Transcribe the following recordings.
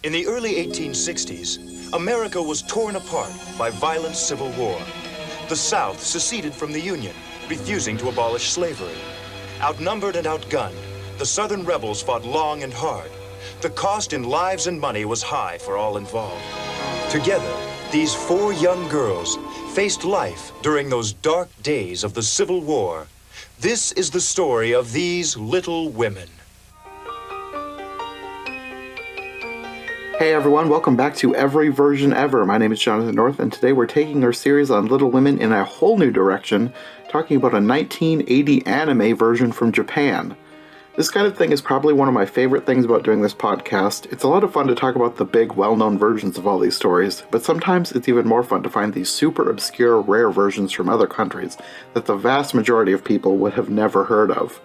In the early 1860s, America was torn apart by violent civil war. The South seceded from the Union, refusing to abolish slavery. Outnumbered and outgunned, the Southern rebels fought long and hard. The cost in lives and money was high for all involved. Together, these four young girls faced life during those dark days of the Civil War. This is the story of these little women. Hey everyone, welcome back to Every Version Ever. My name is Jonathan North, and today we're taking our series on Little Women in a whole new direction, talking about a 1980 anime version from Japan. This kind of thing is probably one of my favorite things about doing this podcast. It's a lot of fun to talk about the big, well-known versions of all these stories, but sometimes it's even more fun to find these super obscure, rare versions from other countries that the vast majority of people would have never heard of.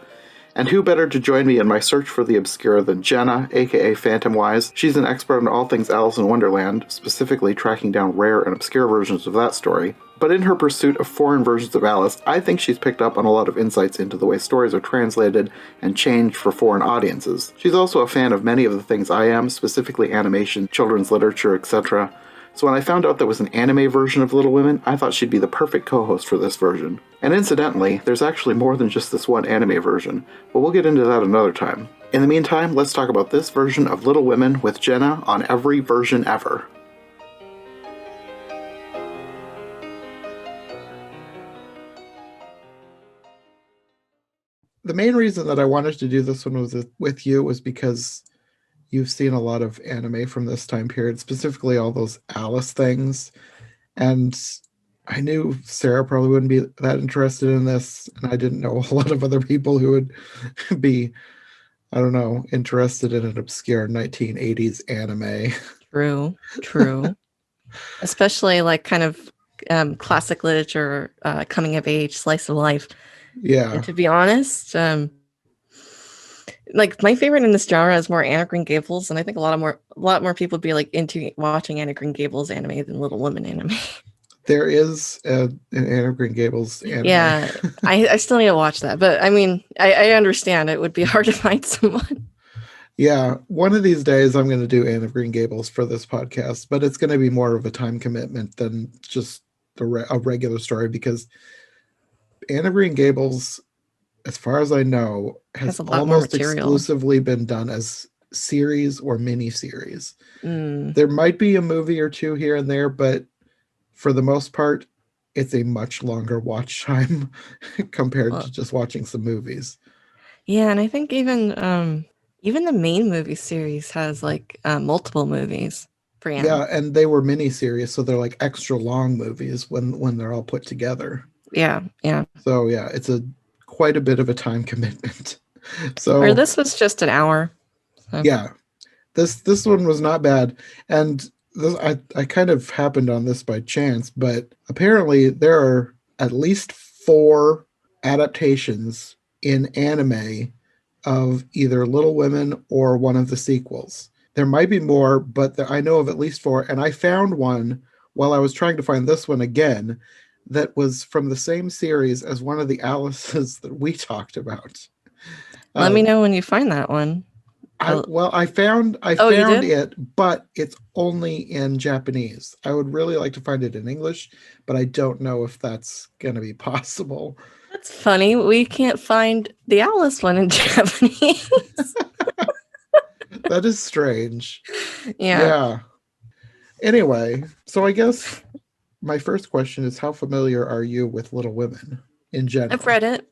And who better to join me in my search for the obscure than Jenna, aka Phantomwise. She's an expert on all things Alice in Wonderland, specifically tracking down rare and obscure versions of that story. But in her pursuit of foreign versions of Alice, I think she's picked up on a lot of insights into the way stories are translated and changed for foreign audiences. She's also a fan of many of the things I am, specifically animation, children's literature, etc. So when I found out there was an anime version of Little Women, I thought she'd be the perfect co-host for this version. And incidentally, there's actually more than just this one anime version, but we'll get into that another time. In the meantime, let's talk about this version of Little Women with Jenna on Every Version Ever. The main reason that I wanted to do this one with you was because you've seen a lot of anime from this time period, specifically all those Alice things. And I knew Sarah probably wouldn't be that interested in this, and I didn't know a lot of other people who would be, I don't know, interested in an obscure 1980s anime. True. Especially like kind of classic literature, coming of age, slice of life. Yeah. And to be honest, like my favorite in this genre is more Anna Green Gables, and I think a lot more people would be like into watching Anna Green Gables anime than Little Women anime. There is an Anna Green Gables anime. Yeah, I still need to watch that, but I mean, I understand it would be hard to find someone. Yeah, one of these days I'm going to do Anne of Green Gables for this podcast, but it's going to be more of a time commitment than just a regular story, because Anne of Green Gables, as far as I know, has almost exclusively been done as series or mini-series. There might be a movie or two here and there, but for the most part, it's a much longer watch time compared to just watching some movies. Yeah, and I think even the main movie series has like multiple movies for anime. Yeah, and they were mini-series, so they're like extra long movies when they're all put together. Yeah. So yeah, it's quite a bit of a time commitment. So or this was just an hour. So. Yeah, this one was not bad, and I kind of happened on this by chance, but apparently there are at least 4 adaptations in anime of either Little Women or one of the sequels. There might be more, but I know of at least 4, and I found one while I was trying to find this one again that was from the same series as one of the Alices that we talked about. Let me know when you find that one. I found it, but it's only in Japanese. I would really like to find it in English, but I don't know if that's going to be possible. That's funny. We can't find the Alice one in Japanese. That is strange. Yeah. Anyway, so I guess my first question is, how familiar are you with Little Women in general? I've read it.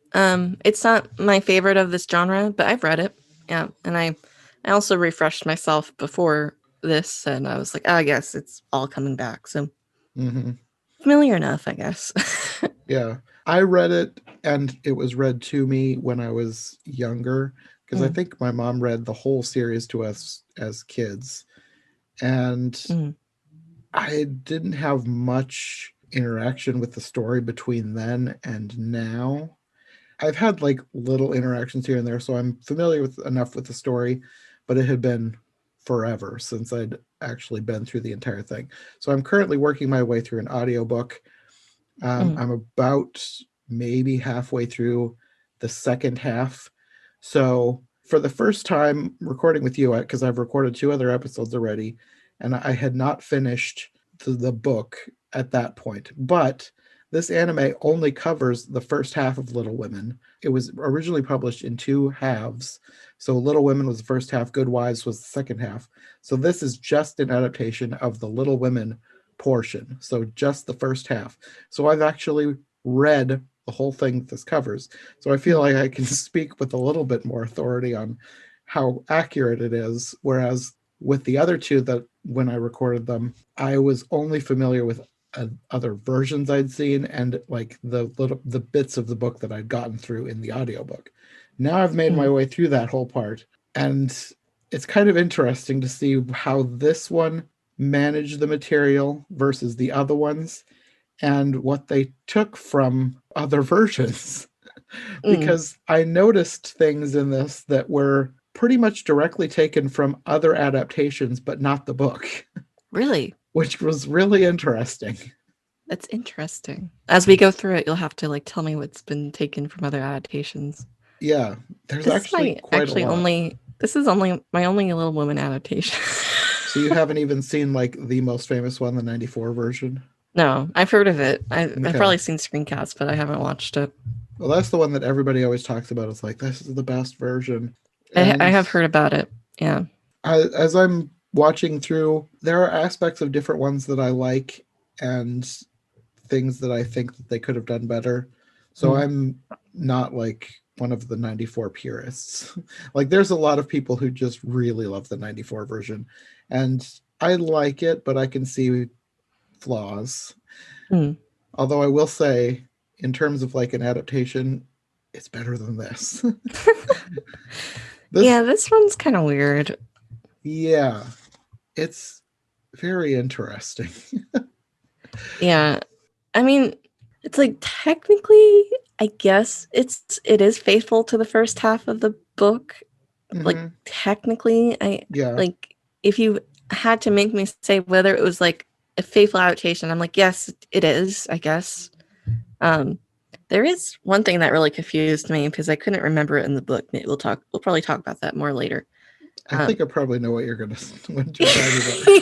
It's not my favorite of this genre, but I've read it. Yeah, and I also refreshed myself before this, and I was like, I guess it's all coming back. So familiar enough, I guess. Yeah, I read it, and it was read to me when I was younger, because I think my mom read the whole series to us as kids, and I didn't have much interaction with the story between then and now. I've had like little interactions here and there, so I'm familiar enough with the story, but it had been forever since I'd actually been through the entire thing. So I'm currently working my way through an audiobook. I'm about maybe halfway through the second half. So for the first time recording with you, because I've recorded 2 other episodes already, and I had not finished the book at that point. But this anime only covers the first half of Little Women. It was originally published in 2 halves. So Little Women was the first half, Good Wives was the second half. So this is just an adaptation of the Little Women portion. So just the first half. So I've actually read the whole thing that this covers. So I feel like I can speak with a little bit more authority on how accurate it is. Whereas with the other 2 that when I recorded them, I was only familiar with other versions I'd seen and like the bits of the book that I'd gotten through in the audiobook. Now I've made my way through that whole part, and it's kind of interesting to see how this one managed the material versus the other ones and what they took from other versions. Because I noticed things in this that were pretty much directly taken from other adaptations, but not the book. Really? Which was really interesting. That's interesting. As we go through it, you'll have to like tell me what's been taken from other adaptations. Yeah, there's This actually is quite a lot. This is only my only Little Woman adaptation. So you haven't even seen like the most famous one, the 94 version? No, I've heard of it. I've Okay. probably seen screencasts, but I haven't watched it. Well, that's the one that everybody always talks about. It's like, this is the best version. I have heard about it. Yeah. As I'm watching through, there are aspects of different ones that I like and things that I think that they could have done better. So I'm not like one of the 94 purists. Like there's a lot of people who just really love the 94 version, and I like it, but I can see flaws. Although I will say, in terms of like an adaptation, it's better than this. Yeah, this one's kind of weird. Yeah, it's very interesting. Yeah. I mean, it's like technically, I guess it is faithful to the first half of the book. Like technically, like if you had to make me say whether it was like a faithful adaptation, I'm like, yes, it is, I guess. There is one thing that really confused me because I couldn't remember it in the book. We'll probably talk about that more later. I think I probably know what you're talking about.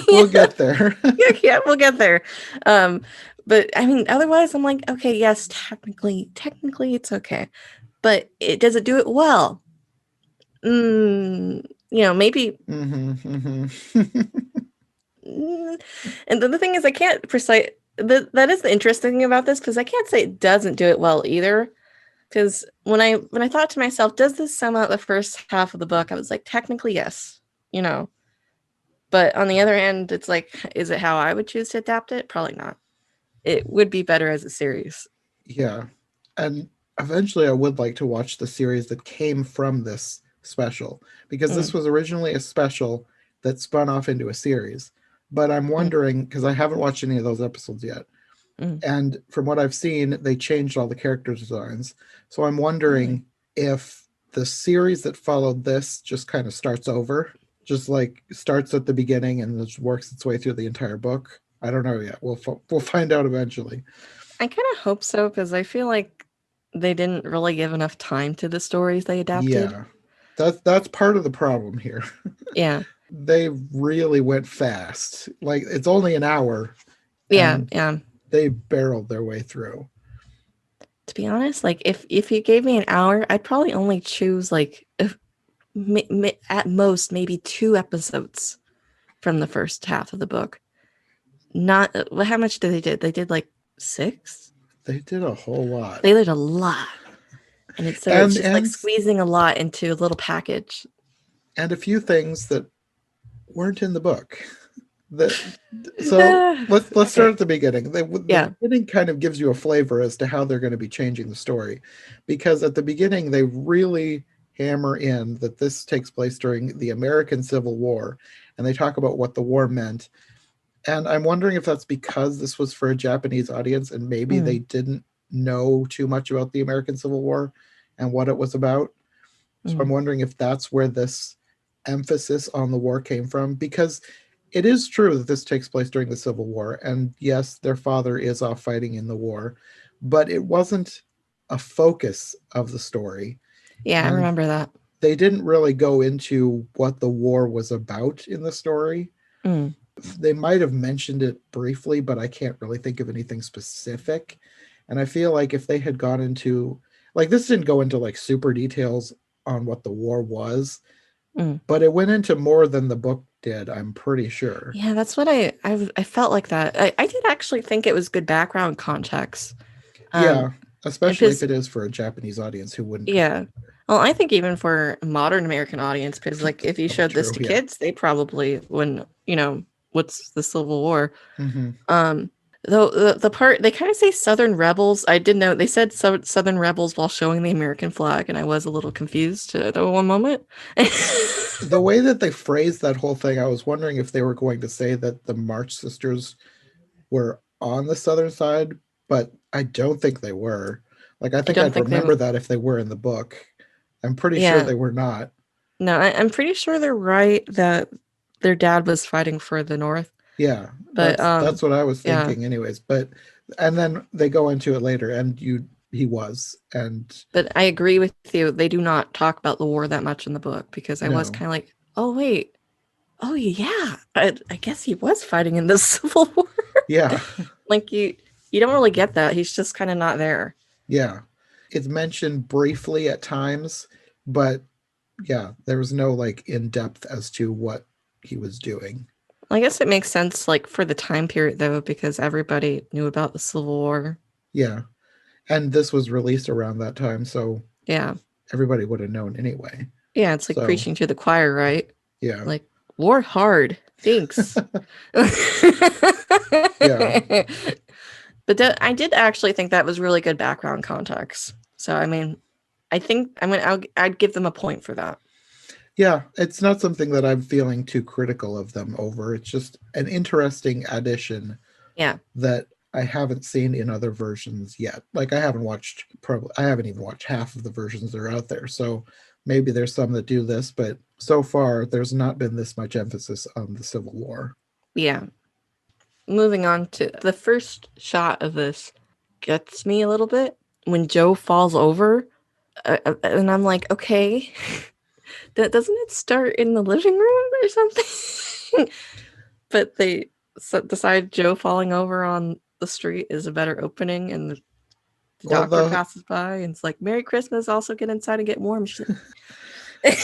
We'll get there. Yeah, we'll get there. But I mean, otherwise, I'm like, okay, yes, technically, it's okay, but does it do it well? Maybe. And then the thing is, I can't precise. That is the interesting thing about this, because I can't say it doesn't do it well either. Because when I thought to myself, does this sum out the first half of the book? I was like, technically, yes. But on the other hand, it's like, is it how I would choose to adapt it? Probably not. It would be better as a series. Yeah. And eventually I would like to watch the series that came from this special, because this was originally a special that spun off into a series. But I'm wondering, because I haven't watched any of those episodes yet, and from what I've seen, they changed all the character designs. So I'm wondering if the series that followed this just kind of starts over, just like starts at the beginning and just works its way through the entire book. I don't know yet. We'll find out eventually. I kind of hope so, because I feel like they didn't really give enough time to the stories they adapted. Yeah, that's part of the problem here. Yeah, they really went fast. Like it's only an hour. Yeah. They barreled their way through. To be honest, like if you gave me an hour, I'd probably only choose like at most maybe 2 episodes from the first half of the book. Not how much did they did? They did like 6. They did a whole lot. They did a lot, and it's just like squeezing a lot into a little package. And a few things that weren't in the book. So let's start at the beginning. The beginning kind of gives you a flavor as to how they're going to be changing the story, because at the beginning they really hammer in that this takes place during the American Civil War, and they talk about what the war meant. And I'm wondering if that's because this was for a Japanese audience and maybe they didn't know too much about the American Civil War and what it was about. So I'm wondering if that's where this emphasis on the war came from, because it is true that this takes place during the Civil War, and yes, their father is off fighting in the war, but it wasn't a focus of the story. Yeah, I remember that. they didn't really go into what the war was about in the story. Mm. They might have mentioned it briefly, but I can't really think of anything specific. And I feel like if they had gone into, like, this didn't go into like super details on what the war was, but it went into more than the book did, I'm pretty sure. Yeah, that's what I felt like that. I did actually think it was good background context. Yeah, especially if Because it is for a Japanese audience who wouldn't. yeah, well, I think even for a modern American audience, because like if you showed this True, to yeah. kids, they probably wouldn't, what's the Civil War. Mm-hmm. Though the part they kind of say Southern rebels. I did know they said Southern rebels while showing the American flag, and I was a little confused at one moment. The way that they phrased that whole thing, I was wondering if they were going to say that the March sisters were on the southern side, but I don't think they were. Like, I I think don't I'd think they. remember that if they were in the book. I'm pretty sure Yeah, they were not. no, I'm pretty sure they're right that their dad was fighting for the North, Yeah, but that's what I was yeah. thinking, anyways. But and then they go into it later, and he was, and But I agree with you. They do not talk about the war that much in the book because I was no, kind of like, oh wait, oh yeah, I guess he was fighting in the Civil War. yeah, Like you don't really get that. He's just kind of not there. yeah. It's mentioned briefly at times, but yeah, there was no like in depth as to what he was doing. I guess it makes sense, like for the time period though, because everybody knew about the Civil War. Yeah, and this was released around that time, so Yeah, everybody would have known anyway. yeah, it's like So preaching to the choir, right? yeah, Like war hard. Thanks. yeah, But I did actually think that was really good background context. So I mean, I think I'd give them a point for that. yeah. It's not something that I'm feeling too critical of them over. It's just an interesting addition Yeah. that I haven't seen in other versions yet. Like, I haven't watched, probably I haven't even watched half of the versions that are out there. So maybe there's some that do this, but so far there's not been this much emphasis on the Civil War. Yeah. Moving on to the first shot of this gets me a little bit when Joe falls over, and I'm like, okay, doesn't it start in the living room or something? But they decide Joe falling over on the street is a better opening, and the Well, doctor the passes by and it's like, Merry Christmas, also get inside and get warm. She's like,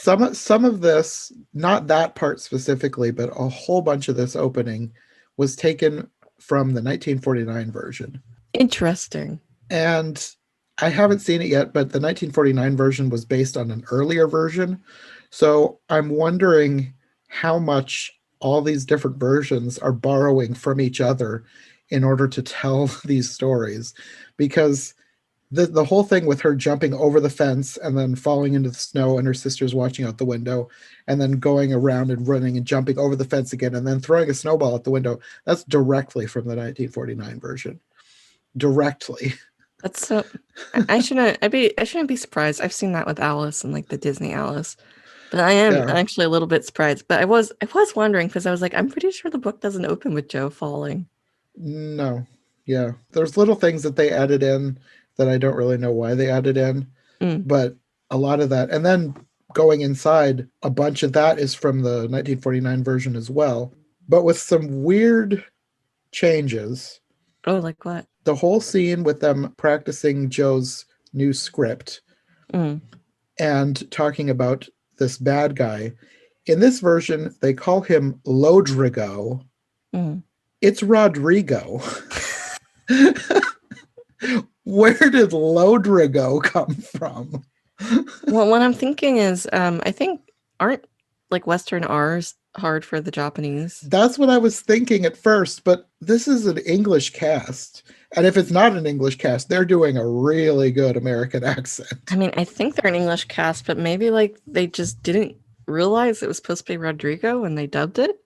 some of this, not that part specifically, but a whole bunch of this opening was taken from the 1949 version. interesting. And I haven't seen it yet, but the 1949 version was based on an earlier version. So I'm wondering how much all these different versions are borrowing from each other in order to tell these stories. Because the whole thing with her jumping over the fence and then falling into the snow and her sister's watching out the window and then going around and running and jumping over the fence again and then throwing a snowball at the window, that's directly from the 1949 version. Directly. That's so. I shouldn't be surprised. I've seen that with Alice and like the Disney Alice, but I am Yeah. actually a little bit surprised. But I was wondering because I was like, I'm pretty sure the book doesn't open with Joe falling. No. Yeah. There's little things that they added in that I don't really know why they added in, but a lot of that. And then going inside, a bunch of that is from the 1949 version as well, but with some weird changes. Oh, like what? The whole scene with them practicing Joe's new script and talking about this bad guy. In this version, they call him Lodrigo. It's Rodrigo. Where did Lodrigo come from? Well, what I'm thinking is, I think aren't like Western R's hard for the Japanese? That's what I was thinking at first, but this is an English cast. And if it's not an English cast, they're doing a really good American accent. I mean, I think they're an English cast, but maybe like they just didn't realize it was supposed to be Rodrigo when they dubbed it.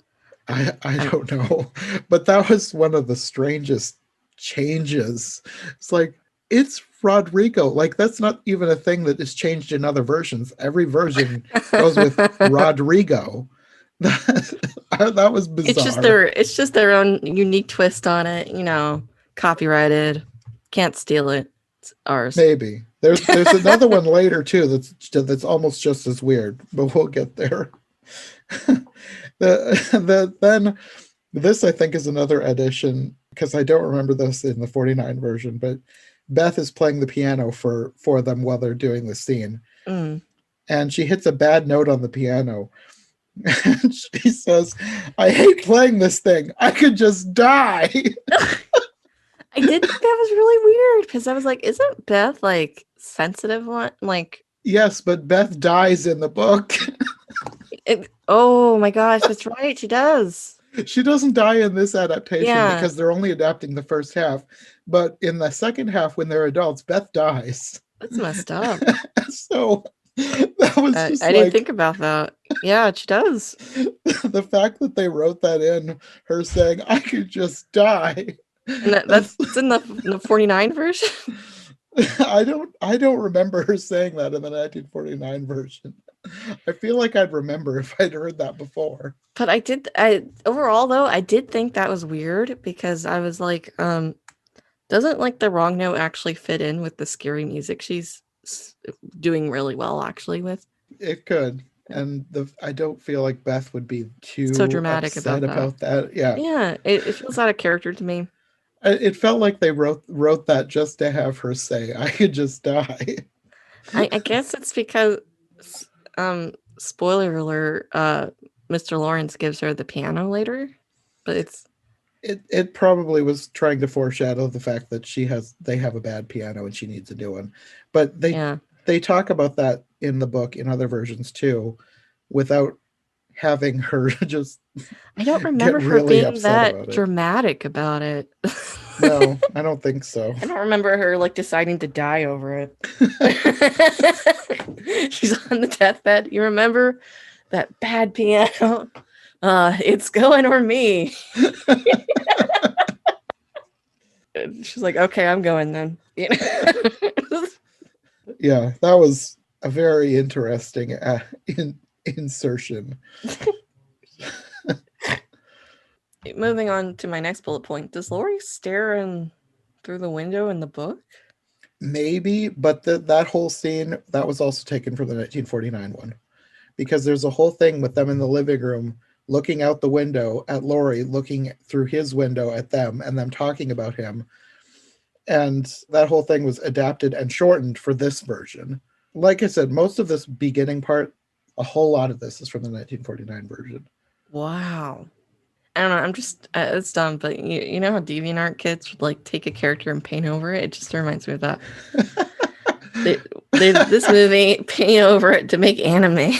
I don't know. But that was one of the strangest changes. It's like, it's Rodrigo. Like, that's not even a thing that is changed in other versions. Every version goes with Rodrigo. That was bizarre. It's just their own unique twist on it, copyrighted. Can't steal it. It's ours. Maybe. There's another one later too that's almost just as weird, but we'll get there. Then this I think is another addition because I don't remember this in the 49 version, but Beth is playing the piano for them while they're doing the scene. Mm. And she hits a bad note on the piano. And she says, "I hate playing this thing. I could just die." I did think that was really weird because I was like, isn't Beth like sensitive one? Like, Yes, but Beth dies in the book. oh my gosh, that's right. She does. She doesn't die in this adaptation Yeah, because they're only adapting the first half. But in the second half, when they're adults, Beth dies. that's messed up. So that was just I didn't think about that. Yeah, she does. the fact that they wrote that in, her saying, "I could just die." And that's in the 49 version. I don't remember her saying that in the 1949 version. I feel like I'd remember if I'd heard that before. But I overall though, I did think that was weird because I was like, doesn't like the wrong note actually fit in with the scary music she's doing really well actually with? It could. And I don't feel like Beth would be So too dramatic upset about that. about that. Yeah. Yeah, it feels out of character to me. It felt like they wrote that just to have her say, "I could just die." I guess it's because, spoiler alert, Mr. Lawrence gives her the piano later, but It probably was trying to foreshadow the fact that they have a bad piano and she needs a new one. But yeah. they talk about that in the book in other versions too, without having her just I don't get remember her really being upset that about it. dramatic about it. No, I don't think so. I don't remember her like deciding to die over it. She's on the deathbed. You remember that bad piano? It's going or me. She's like, okay, I'm going then. You know? Yeah, that was a very interesting insertion. Moving on to my next bullet point. Does Lori stare through the window in the book? Maybe, but that whole scene, that was also taken from the 1949 one. Because there's a whole thing with them in the living room looking out the window at Lori, looking through his window at them, and them talking about him. And that whole thing was adapted and shortened for this version. Like I said, most of this beginning part, a whole lot of this is from the 1949 version. Wow. I don't know. I'm just, it's dumb, but you know how DeviantArt kids would like take a character and paint over it? It just reminds me of that. This movie, paint over it to make anime.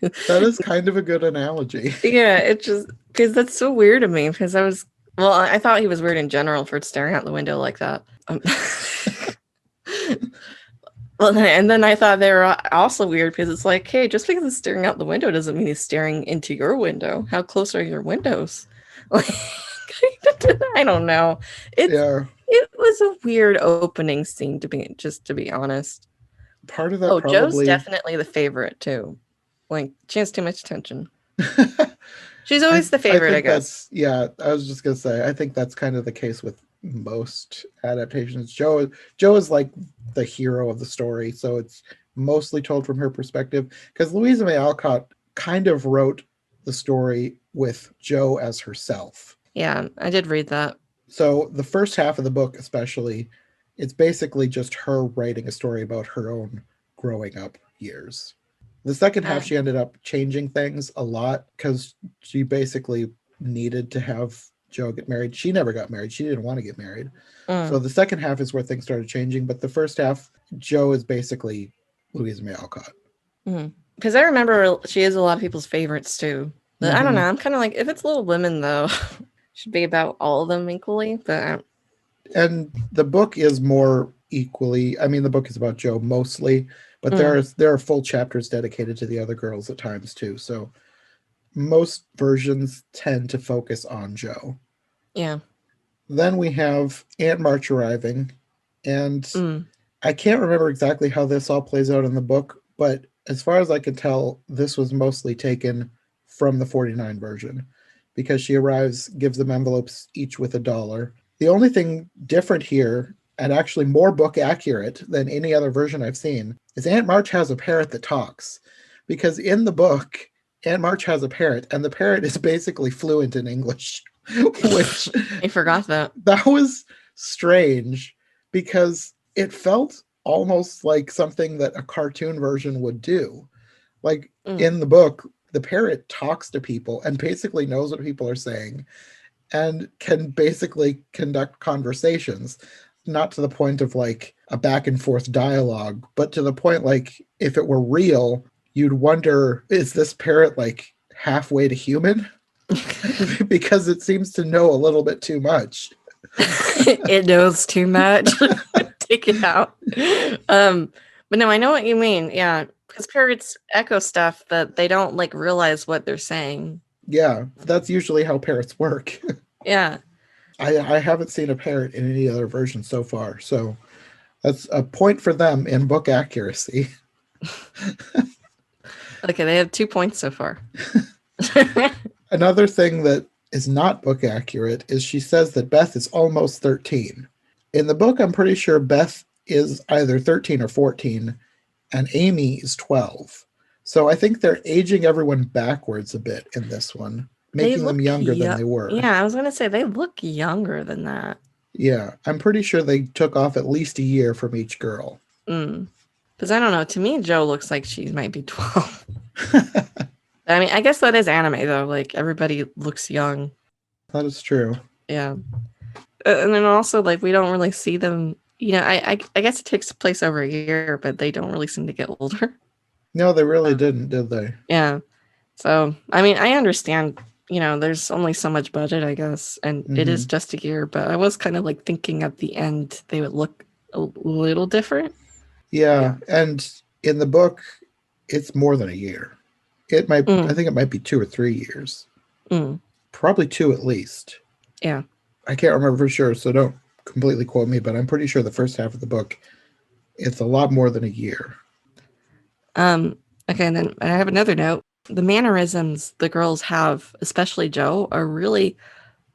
That is kind of a good analogy. Yeah, it just, because that's so weird to me. Because I thought he was weird in general for staring out the window like that. Well, and then I thought they were also weird because it's like, hey, just because it's staring out the window doesn't mean he's staring into your window. How close are your windows? Like, I don't know. It was a weird opening scene to be honest. Part of that Joe's definitely the favorite too. Like, she has too much attention. She's always the favorite, I guess. Yeah, I was just gonna say, I think that's kind of the case with most adaptations. Joe is like the hero of the story, so it's mostly told from her perspective. Because Louisa May Alcott kind of wrote the story with Joe as herself. Yeah, I did read that. So the first half of the book, especially, it's basically just her writing a story about her own growing up years. The second half, she ended up changing things a lot because she basically needed to have Joe get married. She never got married. She didn't want to get married. So the second half is where things started changing. But the first half, Joe is basically Louisa May Alcott. Because I remember she is a lot of people's favorites too. But I don't know. I'm kind of like, if it's Little Women though, should be about all of them equally. But and the book is more equally. I mean, the book is about Joe mostly, but there are full chapters dedicated to the other girls at times too. So most versions tend to focus on Joe. Yeah. Then we have Aunt March arriving, and I can't remember exactly how this all plays out in the book, but as far as I can tell, this was mostly taken from the 49 version because she arrives, gives them envelopes each with $1. The only thing different here, and actually more book accurate than any other version I've seen, is Aunt March has a parrot that talks. Because in the book, Aunt March has a parrot, and the parrot is basically fluent in English, which I forgot that. that was strange because it felt almost like something that a cartoon version would do. Like in the book, the parrot talks to people and basically knows what people are saying and can basically conduct conversations, not to the point of like a back and forth dialogue, but to the point like if it were real, you'd wonder, is this parrot like halfway to human? Because it seems to know a little bit too much. It knows too much. Take it out. But no, I know what you mean. Yeah, because parrots echo stuff that they don't like realize what they're saying. Yeah, that's usually how parrots work. Yeah. I haven't seen a parrot in any other version so far, so that's a point for them in book accuracy. Okay, they have 2 points so far. Another thing that is not book accurate is she says that Beth is almost 13. In the book, I'm pretty sure Beth is either 13 or 14, and Amy is 12. So I think they're aging everyone backwards a bit in this one, making them younger than they were. Yeah, I was going to say they look younger than that. Yeah, I'm pretty sure they took off at least a year from each girl. Because I don't know, to me, Jo looks like she might be 12. I mean, I guess that is anime, though. Like, everybody looks young. That is true. Yeah. And then also, like, we don't really see them. You know, I guess it takes place over a year, but they don't really seem to get older. No, they really didn't, did they? Yeah. So, I mean, I understand, you know, there's only so much budget, I guess, and it is just a year, but I was kind of like thinking at the end they would look a little different. Yeah, and in the book, it's more than a year. It might, I think it might be 2 or 3 years. Probably 2 at least. Yeah. I can't remember for sure, so don't completely quote me, but I'm pretty sure the first half of the book, it's a lot more than a year. Okay, and then I have another note. The mannerisms the girls have, especially Jo, are really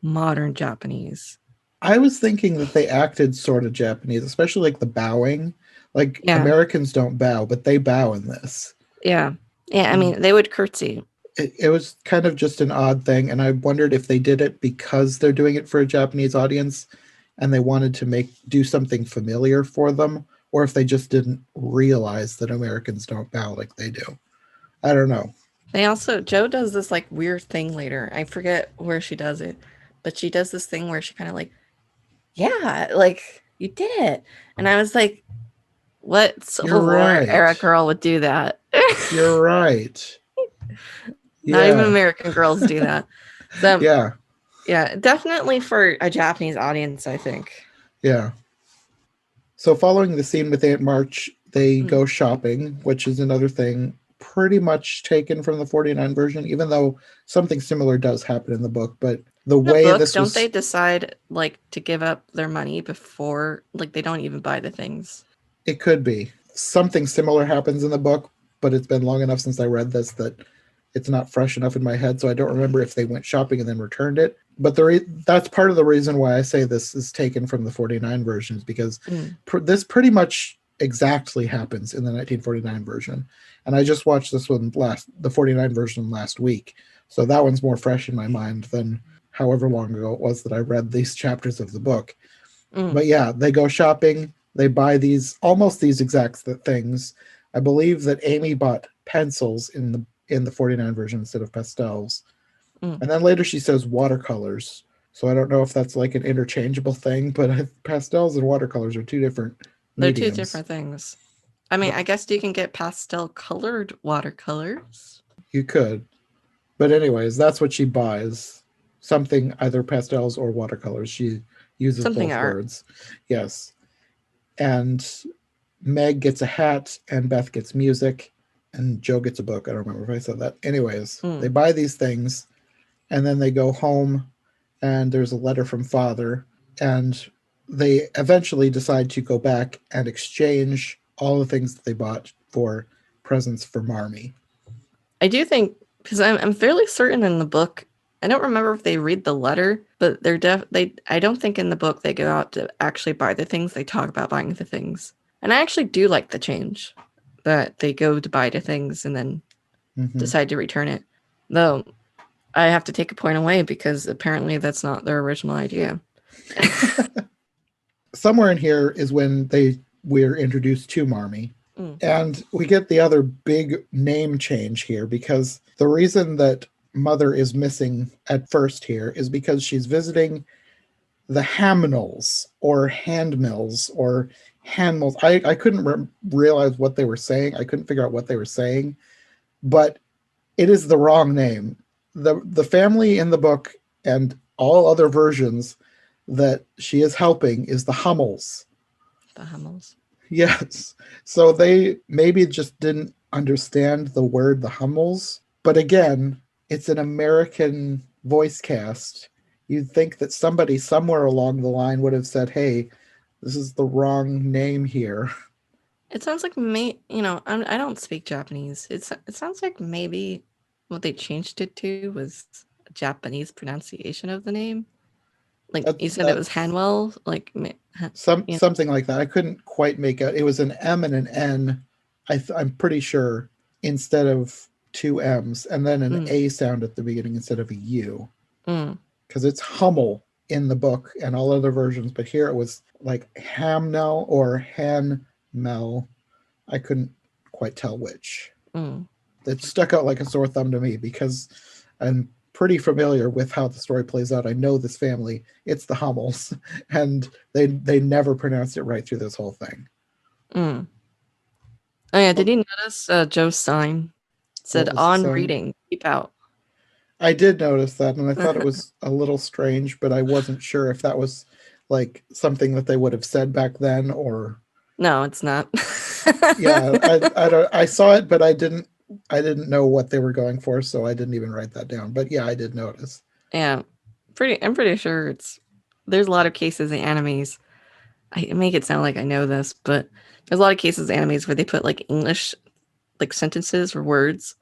modern Japanese. I was thinking that they acted sort of Japanese, especially like the bowing. Like Americans don't bow, but they bow in this. Yeah. Yeah, I mean, they would curtsy. It was kind of just an odd thing, and I wondered if they did it because they're doing it for a Japanese audience and they wanted to do something familiar for them, or if they just didn't realize that Americans don't bow like they do. I don't know. They also, Jo does this like weird thing later. I forget where she does it, but she does this thing where she kind of like, yeah, like you did it. And I was like, what Civil War era girl would do that? You're right. Not even American girls do that. So, yeah, definitely for a Japanese audience, I think. Yeah. So following the scene with Aunt March, they go shopping, which is another thing pretty much taken from the 49 version, even though something similar does happen in the book. But the way book, this don't they decide like to give up their money before, like they don't even buy the things? It could be. Something similar happens in the book, but it's been long enough since I read this that it's not fresh enough in my head, so I don't remember if they went shopping and then returned it. But that's part of the reason why I say this is taken from the 49 versions, because this pretty much exactly happens in the 1949 version. And I just watched this one the 49 version last week. So that one's more fresh in my mind than however long ago it was that I read these chapters of the book. But yeah, they go shopping. They buy almost these exact things. I believe that Amy bought pencils in the 49 version instead of pastels. And then later she says watercolors. So I don't know if that's like an interchangeable thing, but pastels and watercolors are two different mediums. They're two different things. I mean, I guess you can get pastel colored watercolors. You could. But anyways, that's what she buys. Something, either pastels or watercolors. She uses something both words. Yes. And Meg gets a hat and Beth gets music and Jo gets a book. I don't remember if I said that. Anyways, they buy these things and then they go home and there's a letter from Father, and they eventually decide to go back and exchange all the things that they bought for presents for Marmee. I do think, because I'm fairly certain in the book, I don't remember if they read the letter, but I don't think in the book they go out to actually buy the things. They talk about buying the things. And I actually do like the change that they go to buy the things and then decide to return it. Though I have to take a point away because apparently that's not their original idea. Somewhere in here is when we're introduced to Marmee. And we get the other big name change here, because the reason that Mother is missing at first here is because she's visiting the Hamnels or Handmills or Handmills. I couldn't realize what they were saying. I couldn't figure out what they were saying, but it is the wrong name. The family in the book and all other versions that she is helping is the Hummels. The Hummels. Yes. So they maybe just didn't understand the word the Hummels. But again, it's an American voice cast. You'd think that somebody somewhere along the line would have said, hey, this is the wrong name here. It sounds like I don't speak Japanese. It sounds like maybe what they changed it to was a Japanese pronunciation of the name. Like you said, it was Hanwell, like something like that. I couldn't quite make out. It was an M and an N. I'm pretty sure, instead of two M's, and then an A sound at the beginning instead of a U. Because it's Hummel in the book and all other versions, but here it was like Hamnel or Hanmel. I couldn't quite tell which. It stuck out like a sore thumb to me because I'm pretty familiar with how the story plays out. I know this family. It's the Hummels, and they never pronounced it right through this whole thing. Oh yeah, did you notice Joe's sign said on reading, keep out? I did notice that, and I thought it was a little strange, but I wasn't sure if that was like something that they would have said back then, or no, it's not. Yeah, I saw it, but I didn't know what they were going for, so I didn't even write that down. But yeah, I did notice. Yeah, I'm pretty sure there's a lot of cases in animes. I make it sound like I know this, but there's a lot of cases in animes where they put like English like sentences or words,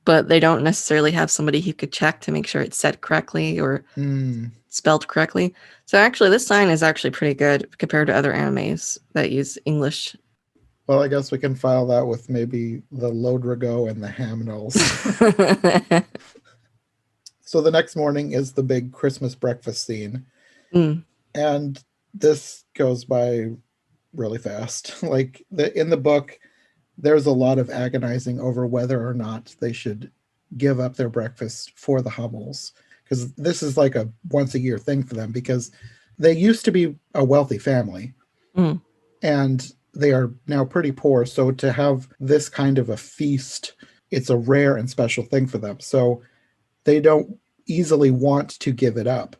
but they don't necessarily have somebody who could check to make sure it's said correctly or spelled correctly. So actually, this sign is actually pretty good compared to other animes that use English. Well, I guess we can file that with maybe the Lodrigo and the Hamnels. So the next morning is the big Christmas breakfast scene. And this goes by really fast. Like in the book, there's a lot of agonizing over whether or not they should give up their breakfast for the Hummels, because this is like a once a year thing for them, because they used to be a wealthy family and they are now pretty poor. So to have this kind of a feast, it's a rare and special thing for them. So they don't easily want to give it up.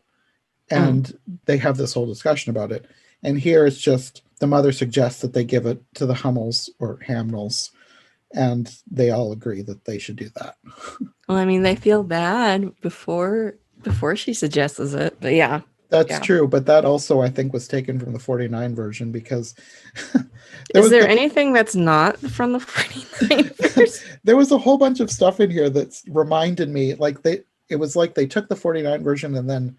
And they have this whole discussion about it. And here it's just the mother suggests that they give it to the Hummels or Hamnels, and they all agree that they should do that. Well, I mean, they feel bad before she suggests it, but yeah. That's true, but that also, I think, was taken from the 49 version, because is there anything that's not from the 49 version? There was a whole bunch of stuff in here that reminded me, like it was like they took the 49 version and then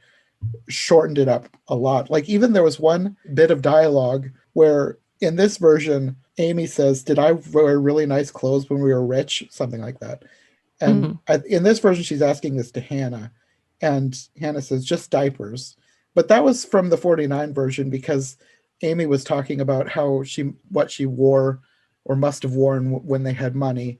shortened it up a lot. Like even there was one bit of dialogue where in this version, Amy says, "Did I wear really nice clothes when we were rich?" Something like that. And in this version, she's asking this to Hannah, and Hannah says, "Just diapers." But that was from the 49 version, because Amy was talking about what she wore or must have worn when they had money.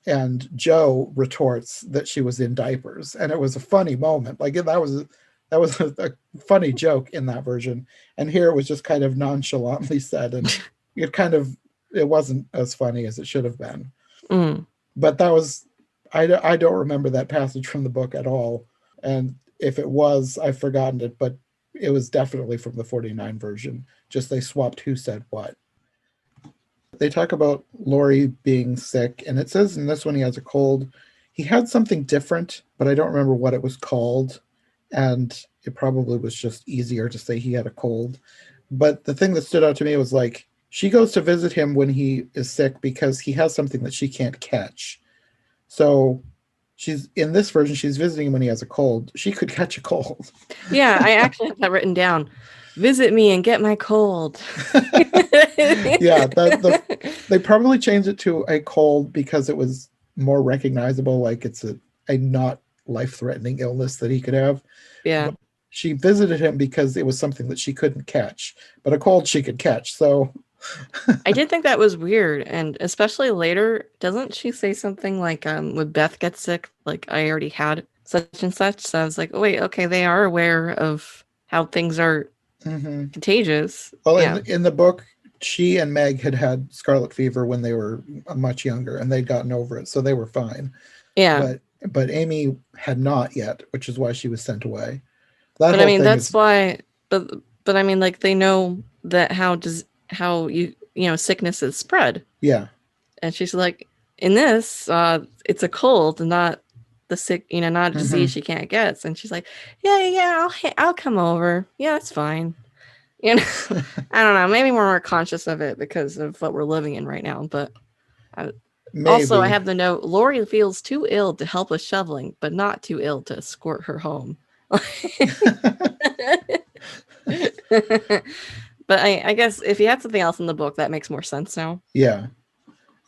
And Joe retorts that she was in diapers. And it was a funny moment. Like that was a funny joke in that version. And here it was just kind of nonchalantly said. And it wasn't as funny as it should have been. But that was, I don't remember that passage from the book at all. And if it was, I've forgotten it, but it was definitely from the 49 version. Just they swapped who said what. They talk about Laurie being sick, and it says in this one he has a cold. He had something different, but I don't remember what it was called. And it probably was just easier to say he had a cold. But the thing that stood out to me was like, she goes to visit him when he is sick because he has something that she can't catch. So she's in this version, she's visiting him when he has a cold. She could catch a cold. Yeah, I actually have that written down. Visit me and get my cold. Yeah, they probably changed it to a cold because it was more recognizable, like it's a not life-threatening illness that he could have. Yeah. But she visited him because it was something that she couldn't catch, but a cold she could catch. So I did think that was weird, and especially later, doesn't she say something like, when Beth gets sick, like, I already had such and such? So I was like, oh, wait, okay, they are aware of how things are contagious. Well, Yeah. in the book, she and Meg had scarlet fever when they were much younger, and they'd gotten over it, so they were fine. Yeah. But Amy had not yet, which is why she was sent away. That But I whole mean, thing that's is why, but I mean, like, they know that how sicknesses spread. yeah. And she's like, in this, it's a cold, not the sick, not a disease she can't get. And she's like, yeah, I'll come over. Yeah, it's fine. I don't know. Maybe we're more conscious of it because of what we're living in right now. But also, I have the note: Lori feels too ill to help with shoveling, but not too ill to escort her home. But I guess if you had something else in the book, that makes more sense now. Yeah.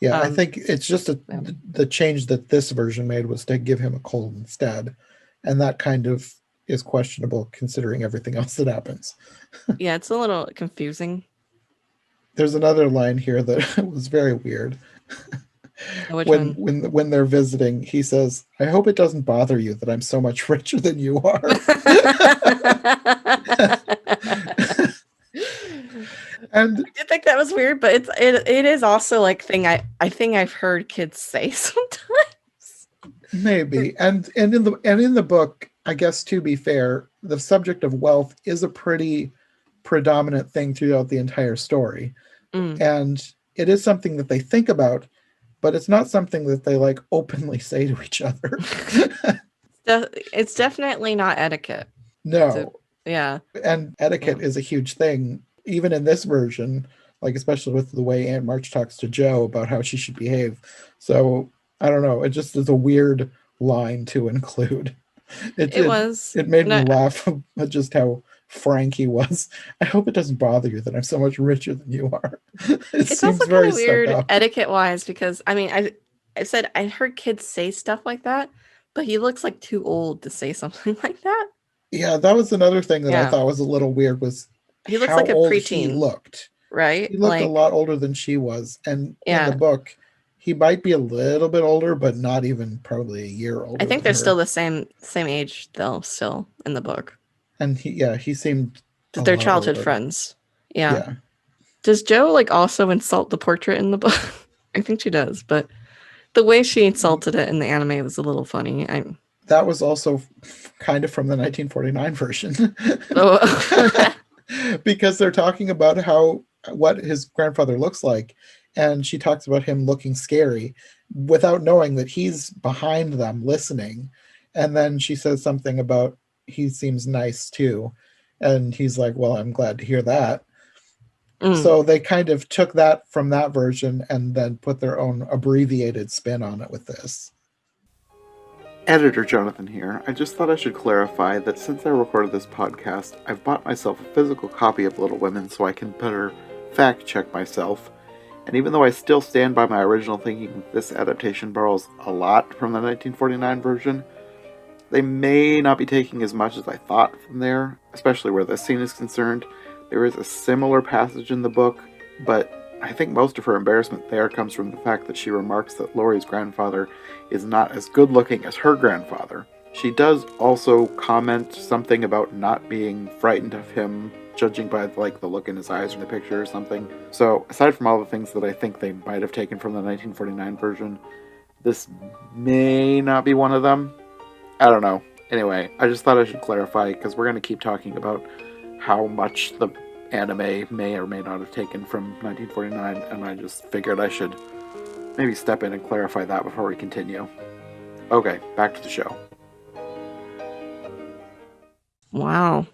I think it's just the change that this version made was to give him a cold instead, and that kind of is questionable considering everything else that happens. Yeah, it's a little confusing. There's another line here that was very weird. When they're visiting, he says, "I hope it doesn't bother you that I'm so much richer than you are." And I did think that was weird, but it is also like I think I've heard kids say sometimes. Maybe. And in the book, I guess to be fair, the subject of wealth is a pretty predominant thing throughout the entire story. And it is something that they think about, but it's not something that they like openly say to each other. It's definitely not etiquette. No. Yeah. And etiquette is a huge thing, even in this version, like especially with the way Aunt March talks to Jo about how she should behave. So I don't know. It just is a weird line to include. It made me laugh at just how frank he was. I hope it doesn't bother you that I'm so much richer than you are. It's also kind of weird etiquette wise because I mean I said I heard kids say stuff like that, but he looks like too old to say something like that. Yeah, that was another thing that I thought was a little weird was he looks like a preteen. He looked. Right? He looked a lot older than she was. And in the book, he might be a little bit older, but not even probably a year older. I think they're still the same age though, still in the book. And he seemed they're childhood friends. Yeah. Does Jo like also insult the portrait in the book? I think she does, but the way she insulted it in the anime was a little funny. That was also kind of from the 1949 version. Because they're talking about what his grandfather looks like, and she talks about him looking scary without knowing that he's behind them listening. And then she says something about he seems nice too. And he's like, well, I'm glad to hear that. So they kind of took that from that version and then put their own abbreviated spin on it with this. Editor Jonathan here. I just thought I should clarify that since I recorded this podcast, I've bought myself a physical copy of Little Women so I can better fact check myself. And even though I still stand by my original thinking this adaptation borrows a lot from the 1949 version, they may not be taking as much as I thought from there, especially where this scene is concerned. There is a similar passage in the book, but I think most of her embarrassment there comes from the fact that she remarks that Laurie's grandfather is not as good looking as her grandfather. She does also comment something about not being frightened of him, judging by the look in his eyes in the picture or something. So aside from all the things that I think they might have taken from the 1949 version, this may not be one of them. I don't know. Anyway, I just thought I should clarify because we're going to keep talking about how much the anime may or may not have taken from 1949, and I just figured I should maybe step in and clarify that before we continue. Okay, back to the show. Wow.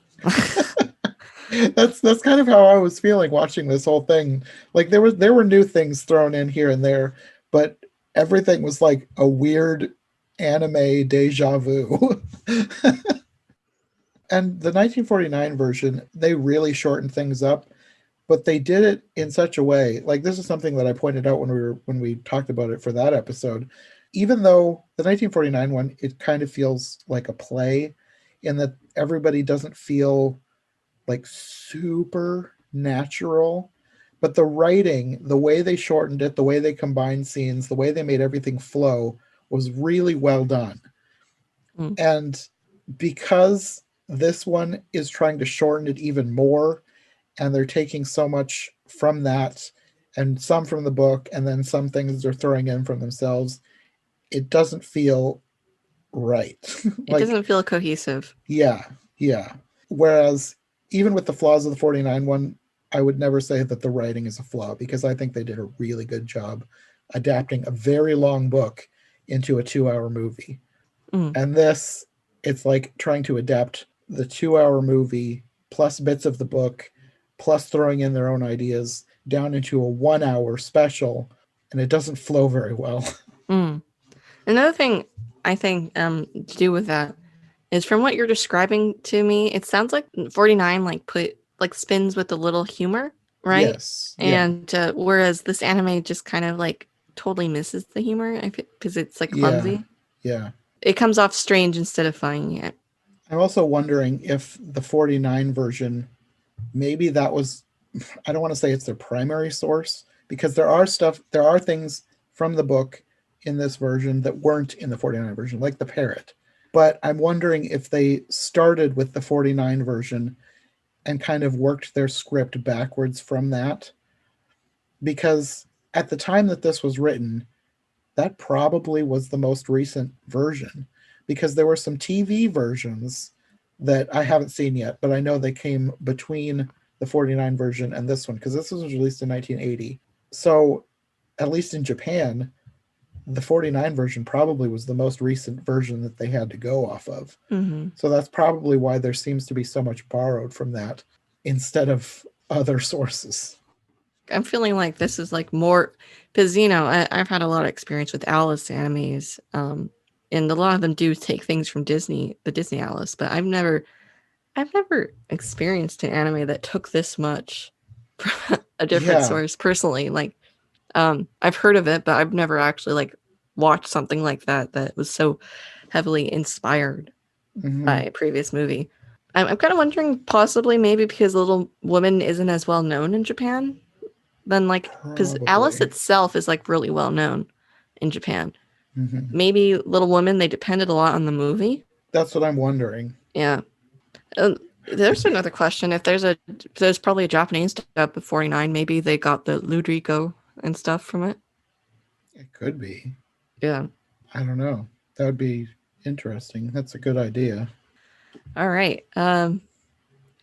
That's kind of how I was feeling watching this whole thing. Like there were new things thrown in here and there, but everything was like a weird anime deja vu. And the 1949 version, they really shortened things up, but they did it in such a way. Like, this is something that I pointed out when we talked about it for that episode. Even though the 1949 one, it kind of feels like a play, in that everybody doesn't feel like super natural, but the writing, the way they shortened it, the way they combined scenes, the way they made everything flow was really well done. Mm. And because this one is trying to shorten it even more, and they're taking so much from that and some from the book, and then some things they're throwing in from themselves, it doesn't feel right. It Like, doesn't feel cohesive. yeah, yeah. Whereas even with the flaws of the 49 one, I would never say that the writing is a flaw, because I think they did a really good job adapting a very long book into a 2-hour movie. Mm. And this, it's like trying to adapt the 2-hour movie plus bits of the book, plus throwing in their own ideas down into a 1-hour special, and it doesn't flow very well. Mm. Another thing I think to do with that is, from what you're describing to me, it sounds like 49 like put like spins with a little humor, right? Yes. Yeah. And whereas this anime just kind of like totally misses the humor because it's like Yeah. clumsy. Yeah. It comes off strange instead of funny. Yeah. I'm also wondering if the 49 version, maybe that was, I don't want to say it's their primary source, because there are things from the book in this version that weren't in the 49 version, like the parrot. But I'm wondering if they started with the 49 version and kind of worked their script backwards from that. Because at the time that this was written, that probably was the most recent version, because there were some TV versions that I haven't seen yet, but I know they came between the 49 version and this one, because this was released in 1980. So, at least in Japan, the 49 version probably was the most recent version that they had to go off of. Mm-hmm. So that's probably why there seems to be so much borrowed from that instead of other sources. I'm feeling like this is like more because I've had a lot of experience with Alice animes, and a lot of them do take things from Disney, the Disney Alice, but I've never experienced an anime that took this much from a different Yeah. source personally. Like, I've heard of it, but I've never actually like watched something like that was so heavily inspired by Mm-hmm. a previous movie. I'm kind of wondering, possibly maybe because Little Women isn't as well known in Japan, then like because Alice Probably. itself is like really well known in Japan. Mm-hmm. Maybe Little Women, they depended a lot on the movie. That's what I'm wondering. Yeah. There's another question. If there's probably a Japanese dub of 49, maybe they got the Ludrigo and stuff from it. It could be. Yeah. I don't know. That would be interesting. That's a good idea. All right. Okay,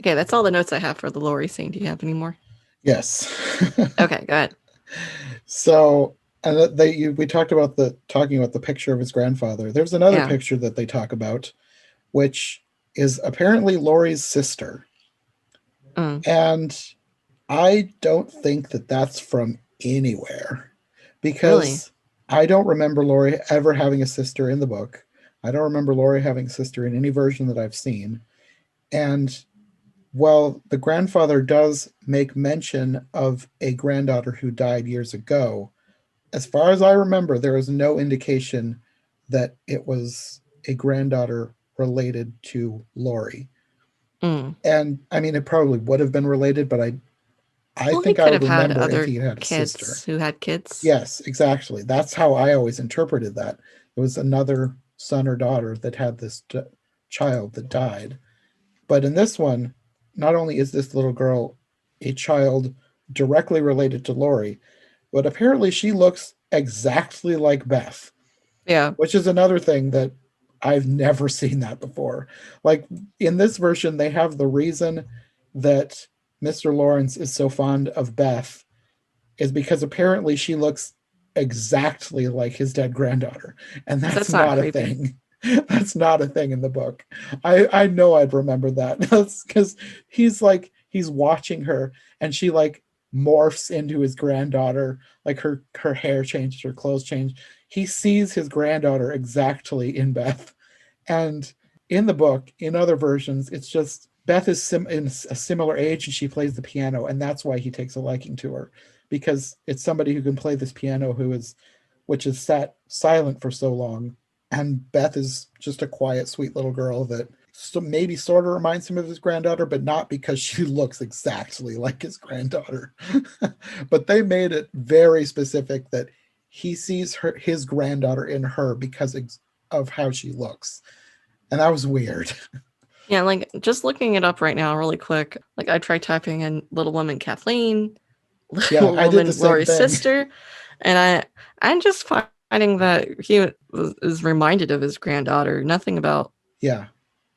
that's all the notes I have for the Lori scene. Do you have any more? Yes. Okay, go ahead. So, and we talked about talking about the picture of his grandfather. There's another Yeah. picture that they talk about, which is apparently Laurie's sister. And I don't think that that's from anywhere, Really? because I don't remember Laurie ever having a sister in the book. I don't remember Laurie having a sister in any version that I've seen. And while the grandfather does make mention of a granddaughter who died years ago, as far as I remember, there is no indication that it was a granddaughter related to Laurie. And I mean, it probably would have been related, but I Well, he think I could would have had remember if other he had a sister. kids who had kids. Yes, exactly. That's how I always interpreted that. It was another son or daughter that had this child that died. But in this one, not only is this little girl a child directly related to Laurie, but apparently she looks exactly like Beth. Yeah. Which is another thing that I've never seen that before. Like, in this version, they have the reason that Mr. Lawrence is so fond of Beth is because apparently she looks exactly like his dead granddaughter. And that's That's not not a creepy. thing. That's not a thing in the book. I know I'd remember that. That's because he's watching her, and she like morphs into his granddaughter. Like her hair changes, her clothes change. He sees his granddaughter exactly in Beth. And in the book, in other versions, it's just Beth is in a similar age and she plays the piano, and that's why he takes a liking to her, because it's somebody who can play this piano which is sat silent for so long. And Beth is just a quiet, sweet little girl that maybe sort of reminds him of his granddaughter, but not because she looks exactly like his granddaughter. But they made it very specific that he sees his granddaughter in her because of how she looks. And that was weird. Yeah, like just looking it up right now really quick. Like I tried typing in Little Woman Kathleen, Yeah, Little I did the Woman same Laurie's thing. sister, and I'm just finding that he is reminded of his granddaughter. Nothing about Yeah.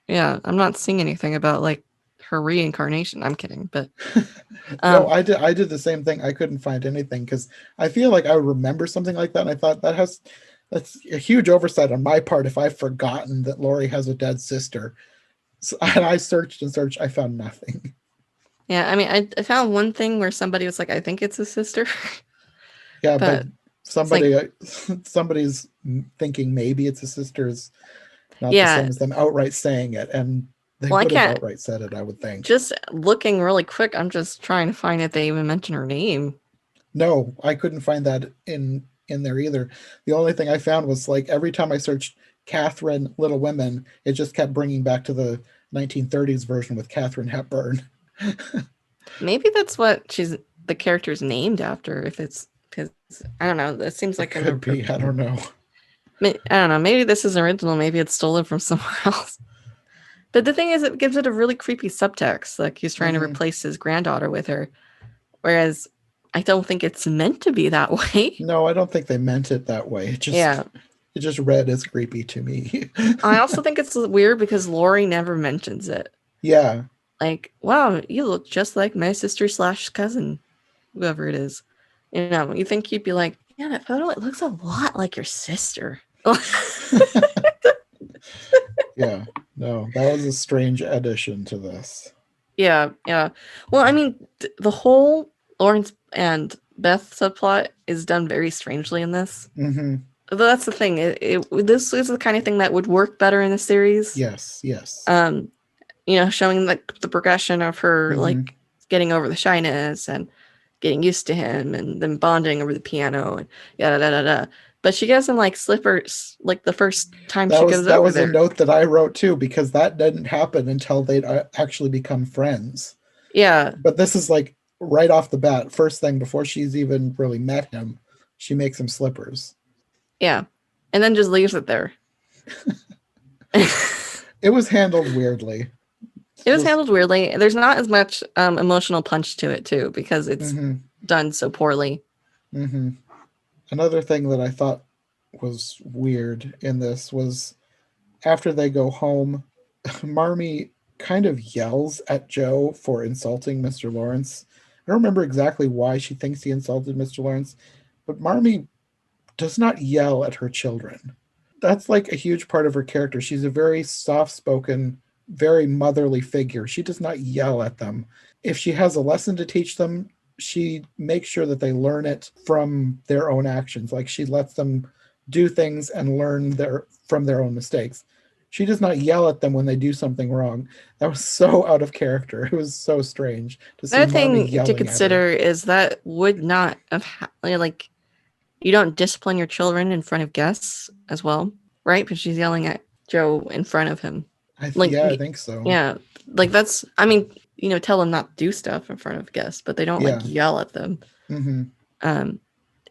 Yeah, I'm not seeing anything about like her reincarnation. I'm kidding, but No, um I did the same thing. I couldn't find anything because I feel like I would remember something like that, and I thought that's a huge oversight on my part if I've forgotten that Laurie has a dead sister. So, and I searched and searched, I found nothing. yeah, I mean I found one thing where somebody was like, I think it's his sister. Yeah, but But it's like, somebody's thinking maybe it's a sister is not the yeah, same as them outright saying it, and they well I would have can't, outright said it, I would think. just looking really quick, I'm just trying to find if they even mention her name. No, I couldn't find that in there either. The only thing I found was like every time I searched Catherine Little Women, it just kept bringing back to the 1930s version with Catherine Hepburn. Maybe that's what the character's named after, if it's because I don't know. It seems It like could be, I don't know. I don't know. Maybe this is original. Maybe it's stolen from somewhere else. But the thing is, it gives it a really creepy subtext. Like he's trying to replace his granddaughter with her, whereas I don't think it's meant to be that way. No, I don't think they meant it that way. Yeah. It just read as creepy to me. I also think it's weird because Laurie never mentions it. Yeah. Like, wow, you look just like my sister / cousin, whoever it is. You know, you think you'd be like, yeah, that photo, it looks a lot like your sister. Yeah. No, that was a strange addition to this. Yeah, yeah. Well, I mean, the whole Lawrence and Beth subplot is done very strangely in this. Mm-hmm. That's the thing. This is the kind of thing that would work better in the series. Yes, yes. You know, showing like the progression of her Mm-hmm. like getting over the shyness and getting used to him, and then bonding over the piano and yada da da da. But she gives him like slippers like the first time she goes That over was a there. note that I wrote too, because that didn't happen until they'd actually become friends. Yeah, But this is like right off the bat, first thing before she's even really met him, she makes him slippers. yeah, and then just leaves it there. It was handled weirdly. It was handled weirdly. There's not as much emotional punch to it too, because it's done so poorly. Mm-hmm. Another thing that I thought was weird in this was after they go home, Marmee kind of yells at Joe for insulting Mr. Lawrence. I don't remember exactly why she thinks he insulted Mr. Lawrence, but Marmee does not yell at her children. That's like a huge part of her character. She's a very soft-spoken, very motherly figure. She does not yell at them. If she has a lesson to teach them, she makes sure that they learn it from their own actions. Like she lets them do things and learn from their own mistakes. She does not yell at them when they do something wrong. That was so out of character. It was so strange to see Another Marmee thing yelling to at her. consider is that would not have like, you don't discipline your children in front of guests as well, right? Because she's yelling at Joe in front of him. I think so. Yeah, like that's. I mean, you know, tell them not to do stuff in front of guests, but they don't like yell at them. Mm-hmm.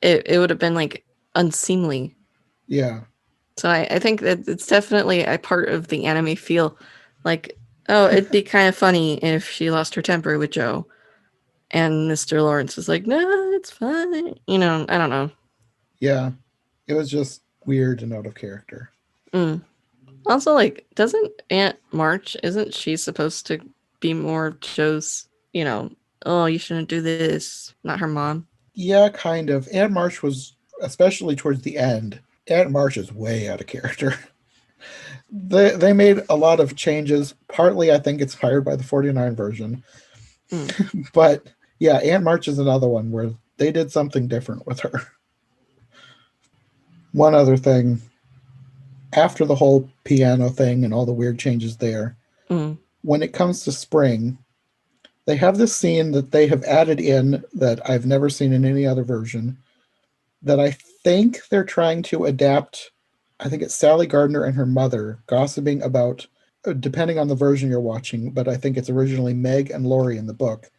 It would have been like unseemly. Yeah. So I think that it's definitely a part of the anime feel. Like, oh, it'd be kind of funny if she lost her temper with Joe, and Mr. Lawrence was like, no, it's fine. You know, I don't know. Yeah. It was just weird and out of character. Also, like, doesn't Aunt March, isn't she supposed to be more Joe's, you know, oh, you shouldn't do this, not her mom? Yeah, kind of. Aunt March was, especially towards the end, Aunt March is way out of character. They made a lot of changes. Partly, I think, inspired by the 49 version. But Yeah, Aunt March is another one where they did something different with her. One other thing, after the whole piano thing and all the weird changes there, Mm, when it comes to spring, they have this scene that they have added in that I've never seen in any other version that I think they're trying to adapt. I think it's Sally Gardner and her mother gossiping about, depending on the version you're watching, but I think it's originally Meg and Laurie in the book,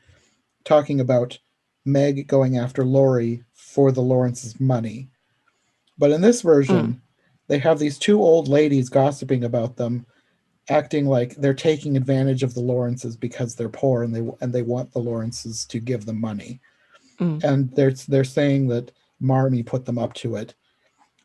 talking about Meg going after Laurie for the Lawrence's money. But in this mm, version, they have these two old ladies gossiping about them, acting like they're taking advantage of the Lawrences because they're poor and they want the Lawrences to give them money. mm. And they're saying that Marmee put them up to it.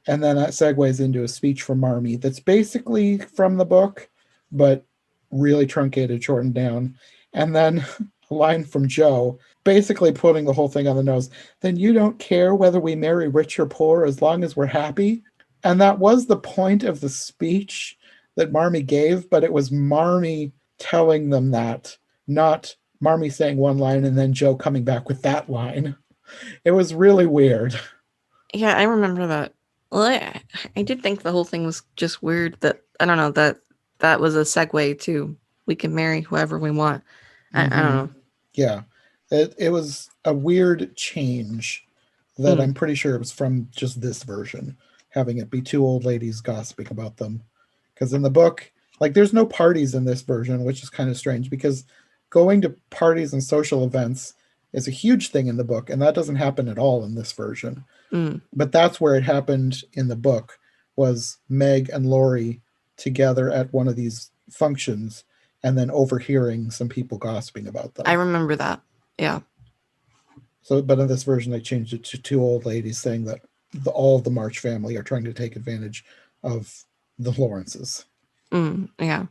And then that segues into a speech from Marmee that's basically from the book, but really truncated, shortened down. And then a line from Joe, basically putting the whole thing on the nose. Then you don't care whether we marry rich or poor as long as we're happy. And that was the point of the speech that Marmee gave, but it was Marmee telling them that, not Marmee saying one line and then Joe coming back with that line. It was really weird. Yeah, I remember that. Well, I did think the whole thing was just weird that, I don't know, that was a segue to we can marry whoever we want. I don't Mm-hmm. know. Yeah, it was a weird change that Mm, I'm pretty sure it was from just this version, having it be two old ladies gossiping about them. Because in the book, like, there's no parties in this version, which is kind of strange because going to parties and social events is a huge thing in the book, and that doesn't happen at all in this version. mm. But that's where it happened in the book, was Meg and Laurie together at one of these functions and then overhearing some people gossiping about I them. remember that. Yeah. So, but in this version, they changed it to two old ladies saying that all of the March family are trying to take advantage of the Lawrences. Yeah.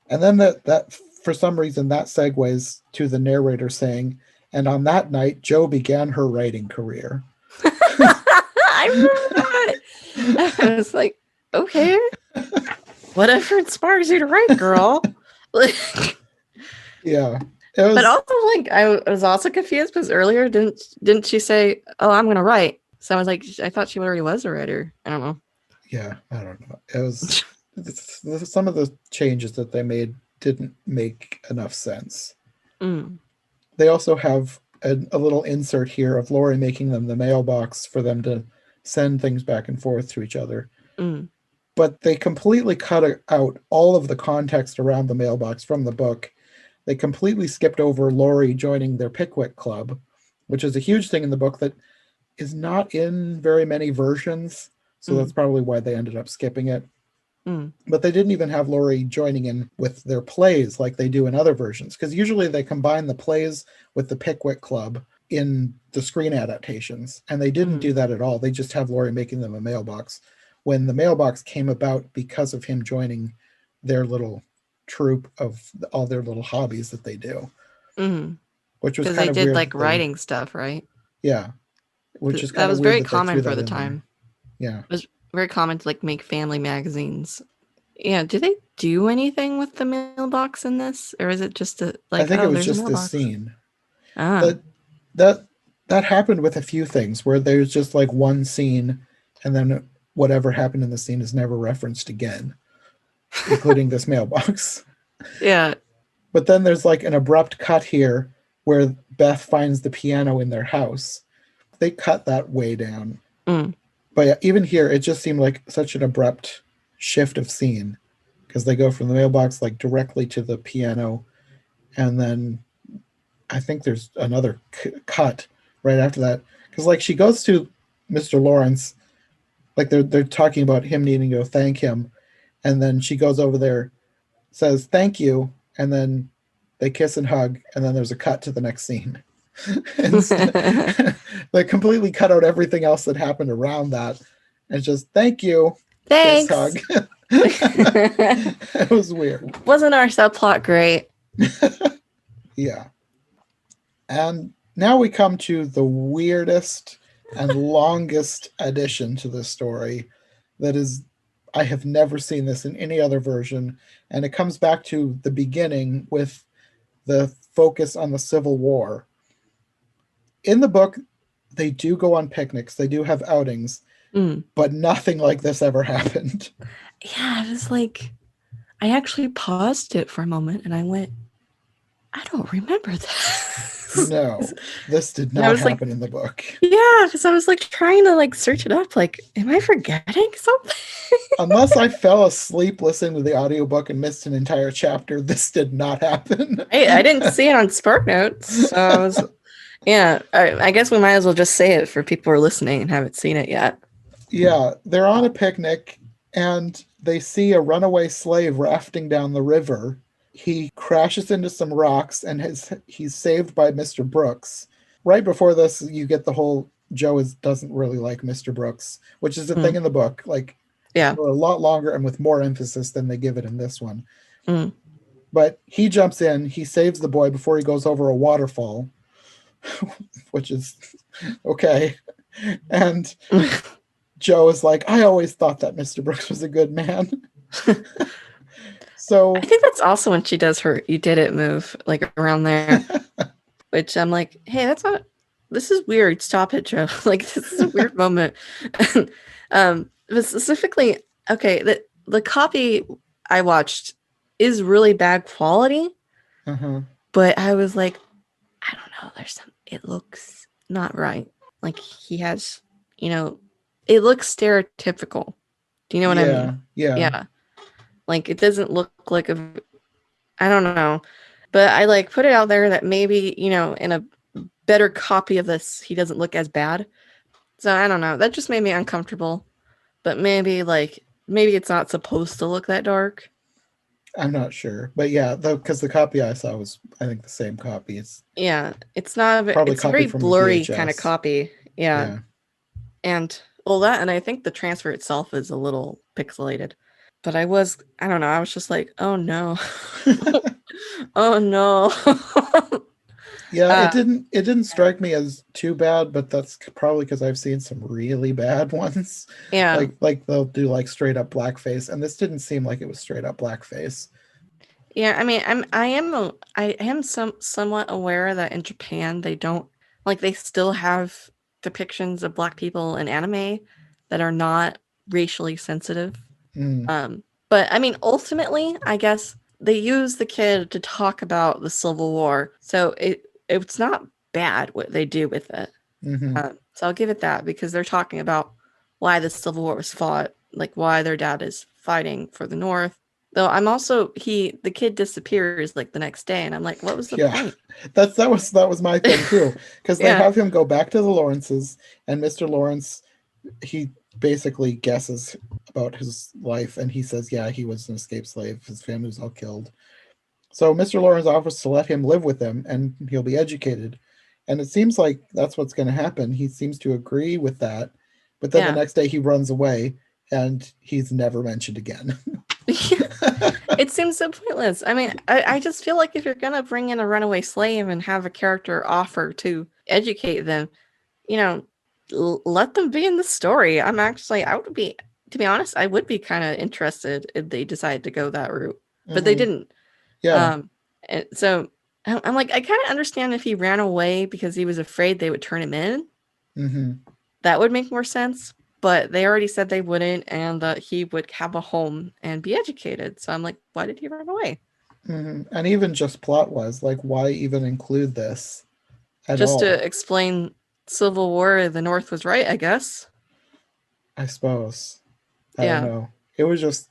And then that for some reason that segues to the narrator saying, "And on that night, Joe began her writing career." I remember that. I was like, okay, whatever inspires you to write, girl. Yeah, it But was. also, like, I was also confused because earlier didn't she say, "Oh, I'm gonna write"? So I was like, I thought she already was a writer. I don't know. Yeah, I don't know. It was some of the changes that they made didn't make enough sense. Mm, They also have a little insert here of Lori making them the mailbox for them to send things back and forth to each other. mm, But they completely cut out all of the context around the mailbox from the book. They completely skipped over Lori joining their Pickwick Club, which is a huge thing in the book that is not in very many versions. So that's mm, probably why they ended up skipping it. mm, But they didn't even have Laurie joining in with their plays like they do in other versions, because usually they combine the plays with the Pickwick Club in the screen adaptations, and they didn't mm, do that at all. They just have Laurie making them a mailbox, when the mailbox came about because of him joining their little troupe of all their little hobbies that they do, mm. which was Because they kind of did weird like that they, writing stuff, right? yeah, which is That kind of was weird very that they threw common for that the in there. time. Yeah, It was very common to like make family magazines. Yeah. Do they do anything with the mailbox in this, or is it just a I like, think it oh, was there's a just this mailbox? scene Ah. that that that happened with a few things where there's just like one scene and then whatever happened in the scene is never referenced again, including this mailbox. Yeah. But then there's like an abrupt cut here where Beth finds the piano in their house. They cut that way down. Mm. But yeah, even here it just seemed like such an abrupt shift of scene, because they go from the mailbox like directly to the piano, and then I think there's another cut right after that, because like she goes to Mr. Lawrence, like they're talking about him needing to thank him, and then she goes over there, says thank you, and then they kiss and hug, and then there's a cut to the next scene. And they completely cut out everything else that happened around that, and just thank you, kiss, hug. Thanks. It was weird. Wasn't our subplot great? Yeah. And now we come to the weirdest and longest addition to the story that is, I have never seen this in any other version. And it comes back to the beginning with the focus on the Civil War. in the book, they do go on picnics, they do have outings, but nothing like this ever happened. Yeah, it was like, I actually paused it for a moment and I went, I don't remember that. No, this did And I not was like, happen in the book. yeah, because I was like trying to like search it up. Like, am I forgetting something? Unless I fell asleep listening to the audiobook and missed an entire chapter, this did not happen. I didn't see it on Spark Notes. So I was, yeah, I guess we might as well just say it for people who are listening and haven't seen it yet. Yeah, they're on a picnic and they see a runaway slave rafting down the river. He crashes into some rocks and he's saved by Mr. Brooks. Right before this, you get the whole doesn't really like Mr. Brooks, which is a thing in the book, like Yeah. for a lot longer and with more emphasis than they give it in this one. Mm. But he jumps in, he saves the boy before he goes over a waterfall, which is okay. And Joe is like, I always thought that Mr. Brooks was a good man. So I think that's also when she does her "you did it" move, like around there, which I'm like, hey, that's not. This is weird. Stop it, Joe. Like this is a weird moment. But specifically, okay, the copy I watched is really bad quality, but I was like, I don't know. There's some. It looks not right. Like he has, it looks stereotypical. Do you know what I mean? Yeah. Like it doesn't look like I don't know. But I like put it out there that maybe, in a better copy of this, he doesn't look as bad. So I don't know. That just made me uncomfortable. But maybe it's not supposed to look that dark. I'm not sure, but yeah, because the copy I saw was, I think, the same copy. It's it's not. probably It's a very copied from the blurry kind of VHS. copy. Yeah. Yeah. And and I think the transfer itself is a little pixelated. But I don't know. I was just like, oh no, oh no. Yeah, it didn't strike me as too bad, but that's probably because I've seen some really bad ones. Yeah. Like they'll do like straight up blackface, and this didn't seem like it was straight up blackface. Yeah, I mean, I am somewhat aware that in Japan they don't like they still have depictions of black people in anime that are not racially sensitive. But I mean, ultimately, I guess they use the kid to talk about the Civil War, so it's not bad what they do with it. So I'll give it that because they're talking about why the Civil War was fought, like why their dad is fighting for the North. Though I'm also the kid disappears like the next day, and I'm like, what was the point? That was my thing too, because they Yeah. have him go back to the Lawrences, and Mr. Lawrence, he basically guesses about his life, and he says, yeah, he was an escaped slave. His family was all killed. So Mr. Lawrence offers to let him live with them, and he'll be educated. And it seems like that's what's going to happen. He seems to agree with that, but then the next day he runs away, and he's never mentioned again. It seems so pointless. I mean, I just feel like if you're gonna bring in a runaway slave and have a character offer to educate them, let them be in the story. I would be, to be honest, I would be kind of interested if they decided to go that route, but they didn't. Yeah. And so I'm like, I kind of understand if he ran away because he was afraid they would turn him in. That would make more sense. But they already said they wouldn't, and that he would have a home and be educated. So I'm like, why did he run away? And even just plot-wise, like, why even include this at just all? to explain Civil War, the North was right, I guess. I suppose. I don't know. It was just.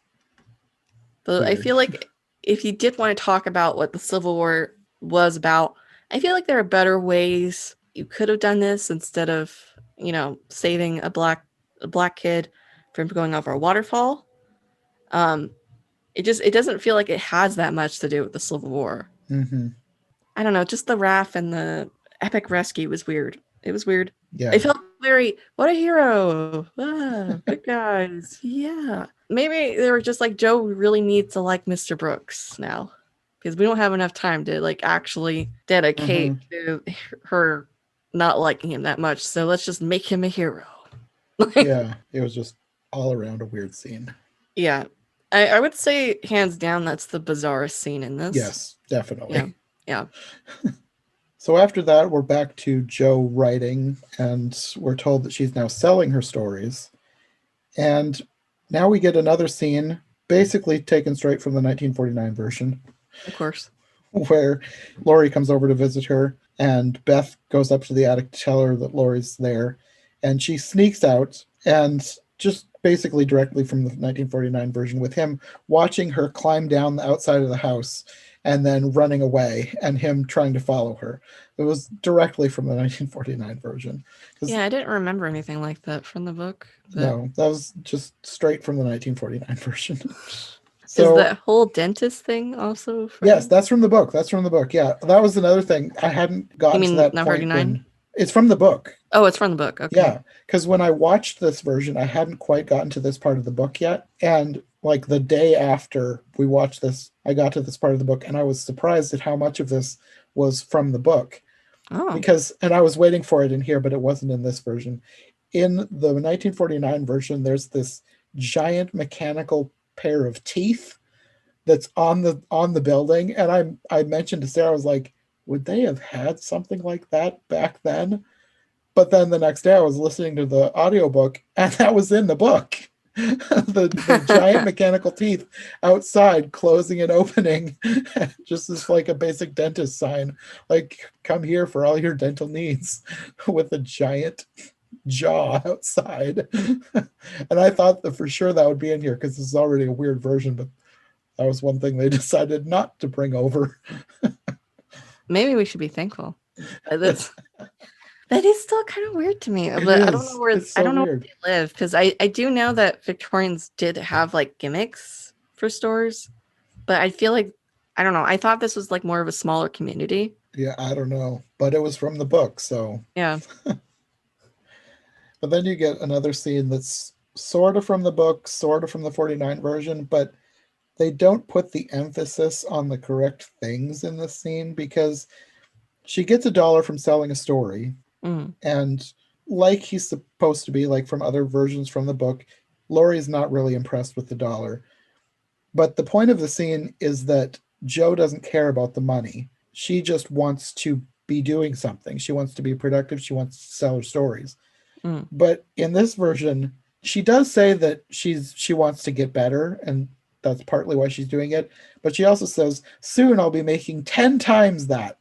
But I feel like if you did want to talk about what the Civil War was about, I feel like there are better ways you could have done this instead of, saving a black kid from going over a waterfall. It doesn't feel like it has that much to do with the Civil War. I don't know, just the raft and the epic rescue was weird. It was weird. Yeah. It felt very, what a hero. Good guys. Yeah. Maybe they were just like, Joe really needs to like Mr. Brooks now. Because we don't have enough time to like actually dedicate to her not liking him that much. So let's just make him a hero. Yeah, it was just all around a weird scene. Yeah. I would say hands down that's the bizarrest scene in this. Yes, definitely. Yeah. So after that, we're back to Joe writing, and we're told that she's now selling her stories. And now we get another scene, basically taken straight from the 1949 version, Of course. where Lori comes over to visit her, and Beth goes up to the attic to tell her that Lori's there, and she sneaks out, and just basically directly from the 1949 version, with him watching her climb down the outside of the house and then running away, and him trying to follow her. It was directly from the 1949 version. Yeah, I didn't remember anything like that from the book. No, that was just straight from the 1949 version. Is So that whole dentist thing also from? yes, that's from the book. That's from the book. Yeah, that was another thing. I hadn't You gotten to mean that number point 39? when it's from the book. Oh, it's from the book. Okay. Yeah, because when I watched this version, I hadn't quite gotten to this part of the book yet. And like the day after we watched this, I got to this part of the book, and I was surprised at how much of this was from the book. Oh. And I was waiting for it in here, but it wasn't in this version. In the 1949 version, there's this giant mechanical pair of teeth that's on the building, and I mentioned to Sarah, I was like, would they have had something like that back then? But then the next day I was listening to the audiobook, and that was in the book. the giant mechanical teeth outside closing and opening, just as like a basic dentist sign, like come here for all your dental needs, with a giant jaw outside. And I thought that for sure that would be in here because this is already a weird version, but that was one thing they decided not to bring over. Maybe we should be thankful. That is still kind of weird to me. But I don't know where It's so I don't know weird. where they live, because I do know that Victorians did have like gimmicks for stores, but I feel like, I don't know. I thought this was like more of a smaller community. Yeah, I don't know, but it was from the book, so. Yeah. But then you get another scene that's sort of from the book, sort of from the 49 version, but they don't put the emphasis on the correct things in this scene, because she gets $1 from selling a story. Mm. And like he's supposed to be, like from other versions from the book, Laurie's not really impressed with the $1. But the point of the scene is that Joe doesn't care about the money. She just wants to be doing something. She wants to be productive. She wants to sell her stories. Mm. But in this version, she does say that she wants to get better, and that's partly why she's doing it. But she also says, soon I'll be making 10 times that.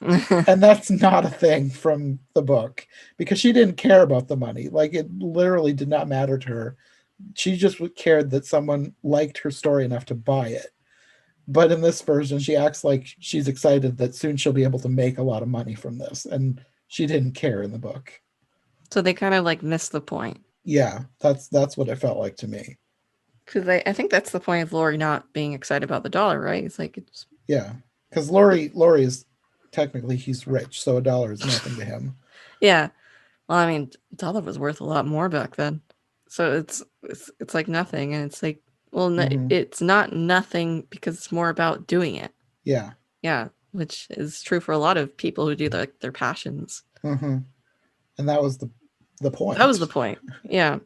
And that's not a thing from the book, because she didn't care about the money. Like, it literally did not matter to her. She just cared that someone liked her story enough to buy it. But in this version, she acts like she's excited that soon she'll be able to make a lot of money from this. And she didn't care in the book. So they kind of like missed the point. Yeah, that's what it felt like to me. Because I think that's the point of Lori not being excited about the $1, right? It's like it's... Yeah, because Lori is technically, he's rich, so $1 is nothing to him. Yeah. Well, I mean, $1 was worth a lot more back then. So it's like nothing, and it's like, well, it's not nothing because it's more about doing it. Yeah. Yeah, which is true for a lot of people who do their passions. Mm-hmm. And that was the point. That was the point. Yeah,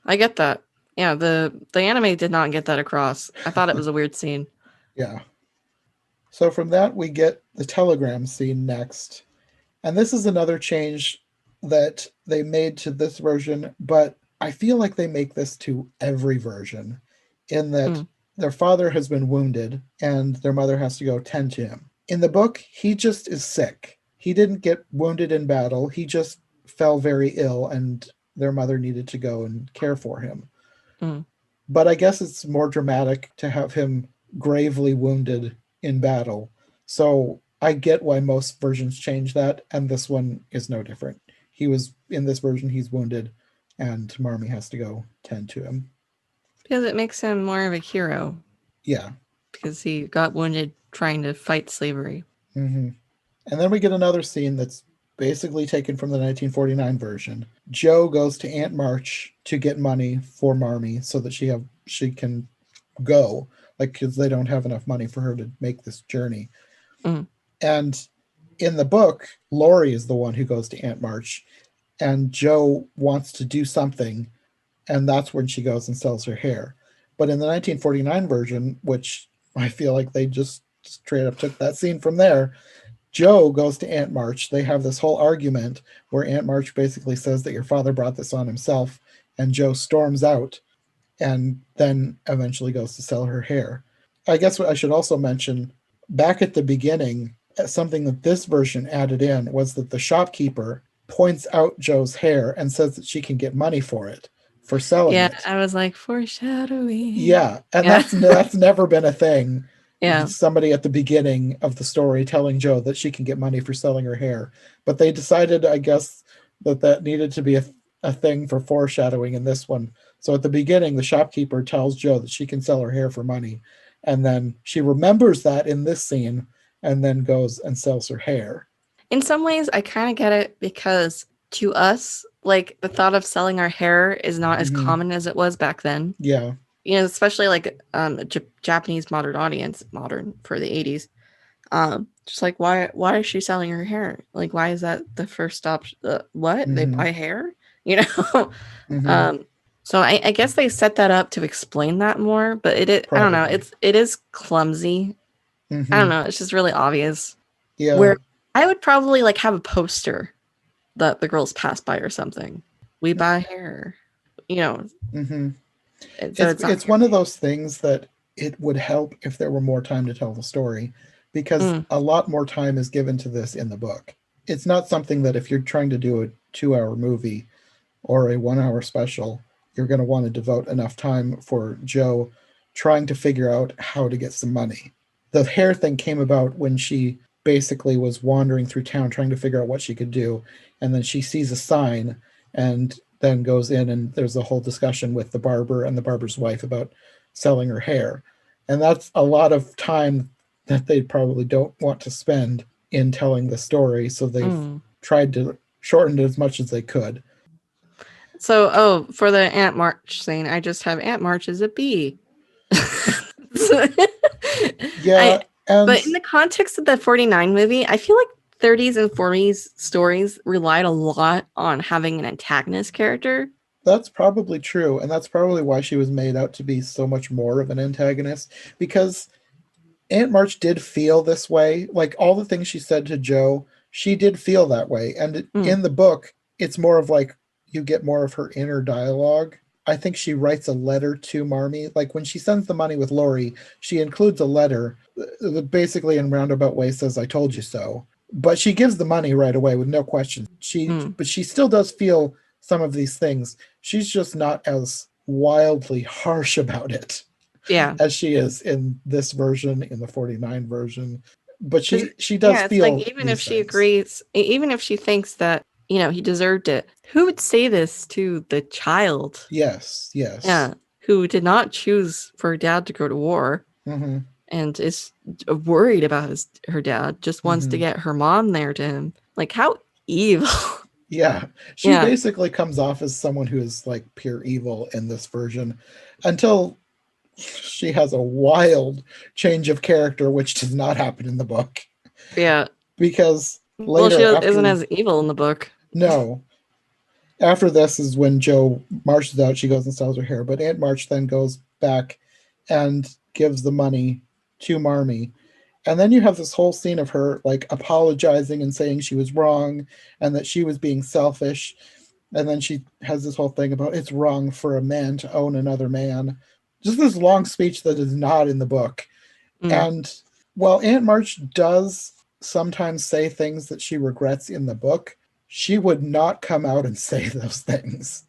I get that. Yeah, the anime did not get that across. I thought it was a weird scene. Yeah. So from that, we get the telegram scene next. And this is another change that they made to this version, but I feel like they make this to every version, in that their father has been wounded and their mother has to go tend to him. In the book, he just is sick. He didn't get wounded in battle. He just fell very ill, and their mother needed to go and care for him. But I guess it's more dramatic to have him gravely wounded in battle. So I get why most versions change that, and this one is no different. In this version, he's wounded, and Marmee has to go tend to him. Because it makes him more of a hero. Yeah. Because he got wounded trying to fight slavery. Mm-hmm. And then we get another scene that's basically taken from the 1949 version. Joe goes to Aunt March to get money for Marmee so that she can go, like, because they don't have enough money for her to make this journey. And in the book, Lori is the one who goes to Aunt March, and Joe wants to do something, and that's when she goes and sells her hair. But in the 1949 version, which I feel like they just straight up took that scene from there, Joe goes to Aunt March. They have this whole argument where Aunt March basically says that your father brought this on himself, and Joe storms out and then eventually goes to sell her hair. I guess what I should also mention, back at the beginning, something that this version added in was that the shopkeeper points out Joe's hair and says that she can get money for it, for selling Yeah, it. I was like, foreshadowing. Yeah, and Yeah. that's never been a thing. Yeah. Somebody at the beginning of the story telling Joe that she can get money for selling her hair, but they decided, I guess, that that needed to be a thing for foreshadowing in this one. So at the beginning, the shopkeeper tells Joe that she can sell her hair for money, and then she remembers that in this scene, and then goes and sells her hair. In some ways, I kind of get it because to us, like the thought of selling our hair is not as Mhm. common as it was back then. Yeah. You know, especially like a Japanese modern audience, modern for the 80s. Just like why is she selling her hair? Like why is that the first stop? What? They Mhm. buy hair? You know? Mhm. um so I guess they set that up to explain that more, but I don't know, Probably. it is clumsy. I don't Mhm. know, it's just really obvious. Yeah. Where I would probably like have a poster that the girls pass by or something. We buy hair, you know. Mhm. So it's not It's one of those things that it would help if there were more time to tell the story, because mm, a lot more time is given to this in the book. It's not something that if you're trying to do a 2 hour movie or a 1 hour special, you're going to want to devote enough time for Joe trying to figure out how to get some money. The hair thing came about when she basically was wandering through town trying to figure out what she could do. And then she sees a sign and then goes in, and there's a whole discussion with the barber and the barber's wife about selling her hair. And that's a lot of time that they probably don't want to spend in telling the story. So they've mm. tried to shorten it as much as they could. So for the Aunt March scene, I just have Aunt March as a bee. Yeah, I and but in the context of the 49 movie, I feel like 30s and 40s stories relied a lot on having an antagonist character. that's probably true. And that's probably why she was made out to be so much more of an antagonist, because Aunt March did feel this way. Like all the things she said to Joe, she did feel that way. And Mm, in the book, it's more of like you get more of her inner dialogue. I think she writes a letter to Marmee. Like when she sends the money with Lori, she includes a letter that basically in roundabout way says, I told you so. But she gives the money right away with no questions. mm. But she still does feel some of these things. She's just not as wildly harsh about it Yeah. as she is in this version, in the 49 version. But Because, she does yeah, it's like feel even if these she things. agrees, even if she thinks that, he deserved it, who would say this to the child? Yes, yes. Yeah. Who did not choose for her dad to go to war Mm-hmm. and is worried about her dad, just wants to Mm-hmm. get her mom there to him. Like, how evil. Yeah. She Yeah. basically comes off as someone who is like pure evil in this version until she has a wild change of character, which does not happen in the book. Yeah. Because Well, she later, isn't after, as evil in the book. no, after this is when Joe marches out, she goes and sells her hair. But Aunt March then goes back and gives the money to Marmee. And then you have this whole scene of her like apologizing and saying she was wrong and that she was being selfish. And then she has this whole thing about it's wrong for a man to own another man. Just this long speech that is not in the book. Mm, And while Aunt March does sometimes say things that she regrets in the book, she would not come out and say those things.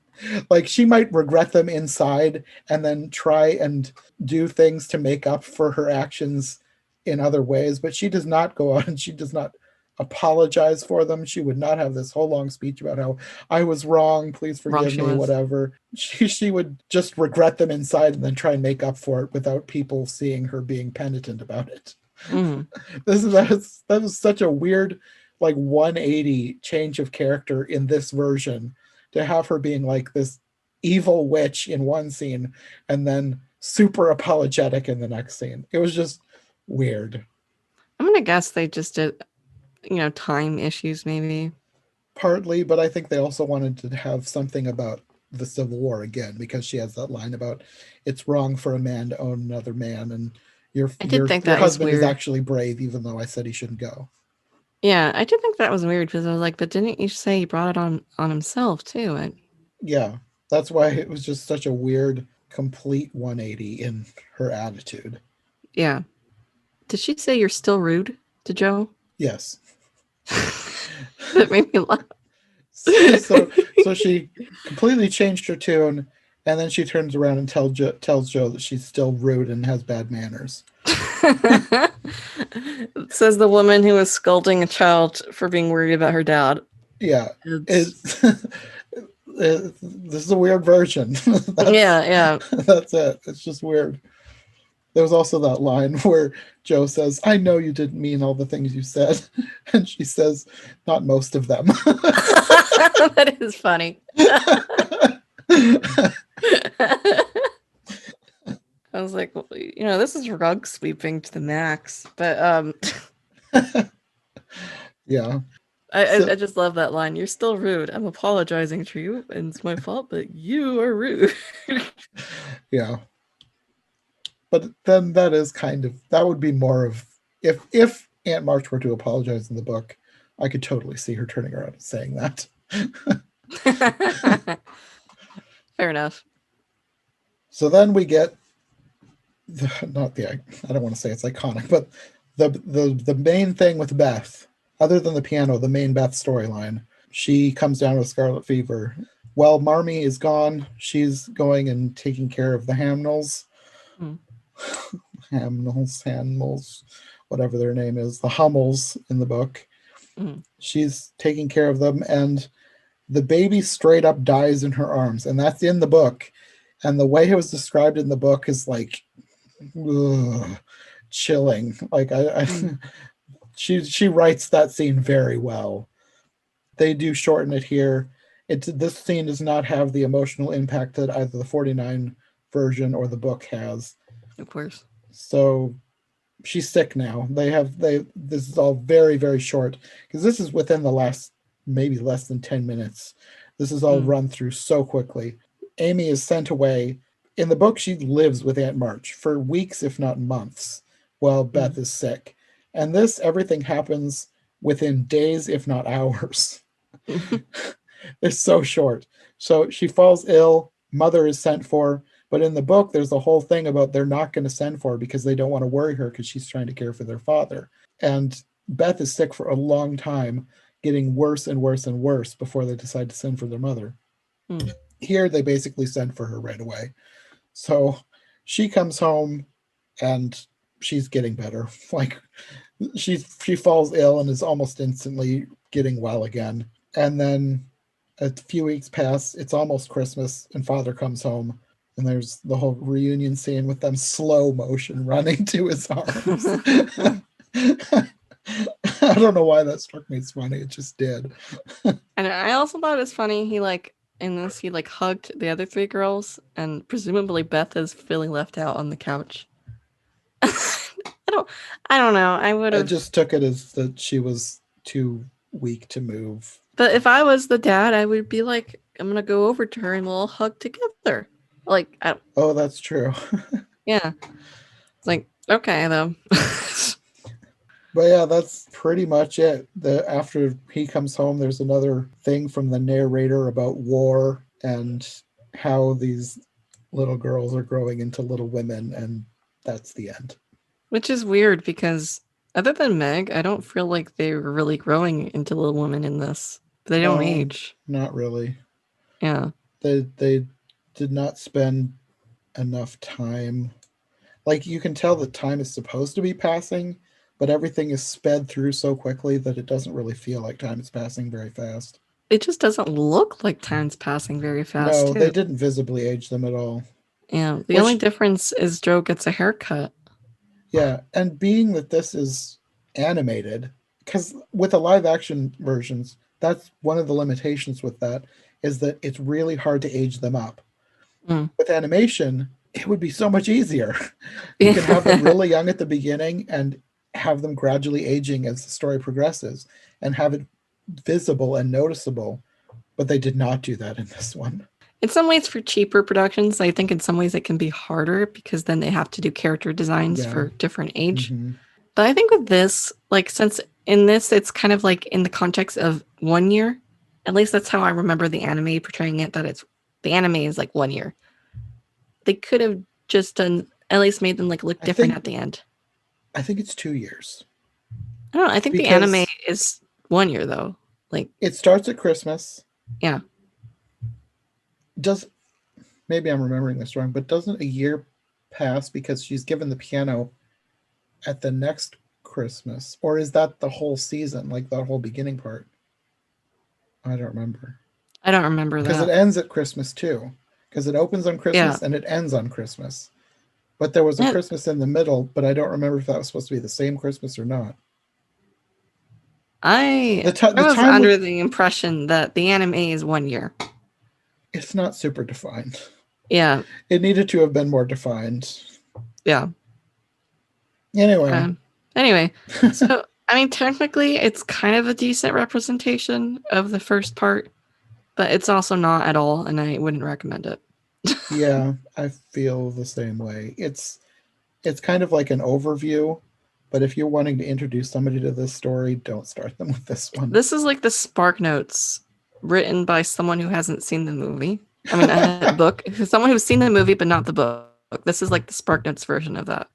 Like she might regret them inside and then try and do things to make up for her actions in other ways, but she does not go out and she does not apologize for them. She would not have this whole long speech about how I was wrong, please wrong forgive she me, was. whatever. She would just regret them inside and then try and make up for it without people seeing her being penitent about it. Mm, That was such a weird like 180 change of character in this version, to have her being like this evil witch in one scene and then super apologetic in the next scene. It was just weird. I'm going to guess they just did, time issues maybe. Partly, but I think they also wanted to have something about the Civil War again, because she has that line about it's wrong for a man to own another man, and I did think your that was husband is weird. actually brave even though I said he shouldn't go. Yeah, I did think that was weird because I was like, but didn't you say he brought it on himself too? And Yeah, that's why it was just such a weird, complete 180 in her attitude. yeah. Did she say you're still rude to Joe? Yes. That made me laugh. So she completely changed her tune, and then she turns around and tells Joe that she's still rude and has bad manners. Says the woman who was scolding a child for being worried about her dad. Yeah, It's it's this is a weird version. yeah, yeah. That's it. It's just weird. There was also that line where Joe says, "I know you didn't mean all the things you said," and she says, "Not most of them." That is funny. I was like, well, this is rug sweeping to the max. But Yeah. I So just love that line. You're still rude. I'm apologizing to you, and it's my fault, but you are rude. yeah. But then that would be more of if Aunt March were to apologize in the book, I could totally see her turning around and saying that. Fair enough. So then we get not the I don't want to say it's iconic, but the main thing with Beth, other than the piano, the main Beth storyline. She comes down with scarlet fever. While Marmee is gone, she's going and taking care of the Hamnels. Hmm. Hamnels, whatever their name is, the Hummels in the book. Mm. She's taking care of them, and the baby straight up dies in her arms, and that's in the book. And the way it was described in the book is like, ugh, chilling. Like Mm. she writes that scene very well. They do shorten it here. This scene does not have the emotional impact that either the 49 version or the book has. Of course. So she's sick now. This is all very, very short because this is within the last maybe less than 10 minutes. This is all run through so quickly. Amy is sent away. In the book, she lives with Aunt March for weeks, if not months, while Beth is sick. And everything happens within days, if not hours. It's so short. So she falls ill, mother is sent for, but in the book, there's a whole thing about they're not going to send for her because they don't want to worry her because she's trying to care for their father. And Beth is sick for a long time, getting worse and worse and worse before they decide to send for their mother. Here, they basically send for her right away. So she comes home and she's getting better. Like she falls ill and is almost instantly getting well again. And then a few weeks pass. It's almost Christmas, and father comes home, and there's the whole reunion scene with them slow motion running to his arms. I don't know why that struck me as funny. It just did. And I also thought it was funny. He hugged the other three girls, and presumably Beth is feeling left out on the couch. I don't know. I just took it as that she was too weak to move. But if I was the dad, I would be like, I'm gonna go over to her and we'll hug together. Like, oh, that's true. Yeah, it's like okay though. But yeah, that's pretty much it. After he comes home, there's another thing from the narrator about war and how these little girls are growing into little women, and that's the end. Which is weird because other than Meg, I don't feel like they were really growing into little women in this. They don't age. Not really. Yeah. They did not spend enough time. Like you can tell that time is supposed to be passing, but everything is sped through so quickly that it doesn't really feel like time is passing very fast. It just doesn't look like time's passing very fast. No, too. they didn't visibly age them at all. Yeah, the only difference is Joe gets a haircut. Yeah, and being that this is animated, because with the live action versions, that's one of the limitations with that, is that it's really hard to age them up. With animation, it would be so much easier. You can have them really young at the beginning and have them gradually aging as the story progresses and have it visible and noticeable, but they did not do that in this one. In some ways, for cheaper productions, I think in some ways it can be harder because then they have to do character designs for different age. But I think with this, like, since in this, it's kind of like in the context of 1 year. At least that's how I remember the anime portraying it, that the anime is like 1 year. They could have just done, at least made them like look different at the end. I think it's 2 years. I don't know. I think the anime is 1 year though. Like, it starts at Christmas. Yeah. Maybe I'm remembering this wrong, but doesn't a year pass because she's given the piano at the next Christmas? Or is that the whole season, like the whole beginning part? I don't remember. I don't remember that. Because it ends at Christmas too. Because it opens on Christmas and it ends on Christmas. But there was a Christmas in the middle, but I don't remember if that was supposed to be the same Christmas or not. I was under the impression that the anime is 1 year. It's not super defined. Yeah. It needed to have been more defined. Yeah. Anyway. So, I mean, technically, it's kind of a decent representation of the first part, but it's also not at all, and I wouldn't recommend it. Yeah, I feel the same way. It's kind of like an overview, but if you're wanting to introduce somebody to this story, don't start them with this one. This is like the Spark Notes written by someone who hasn't seen the movie. I mean, a book. Someone who's seen the movie, but not the book. This is like the Spark Notes version of that.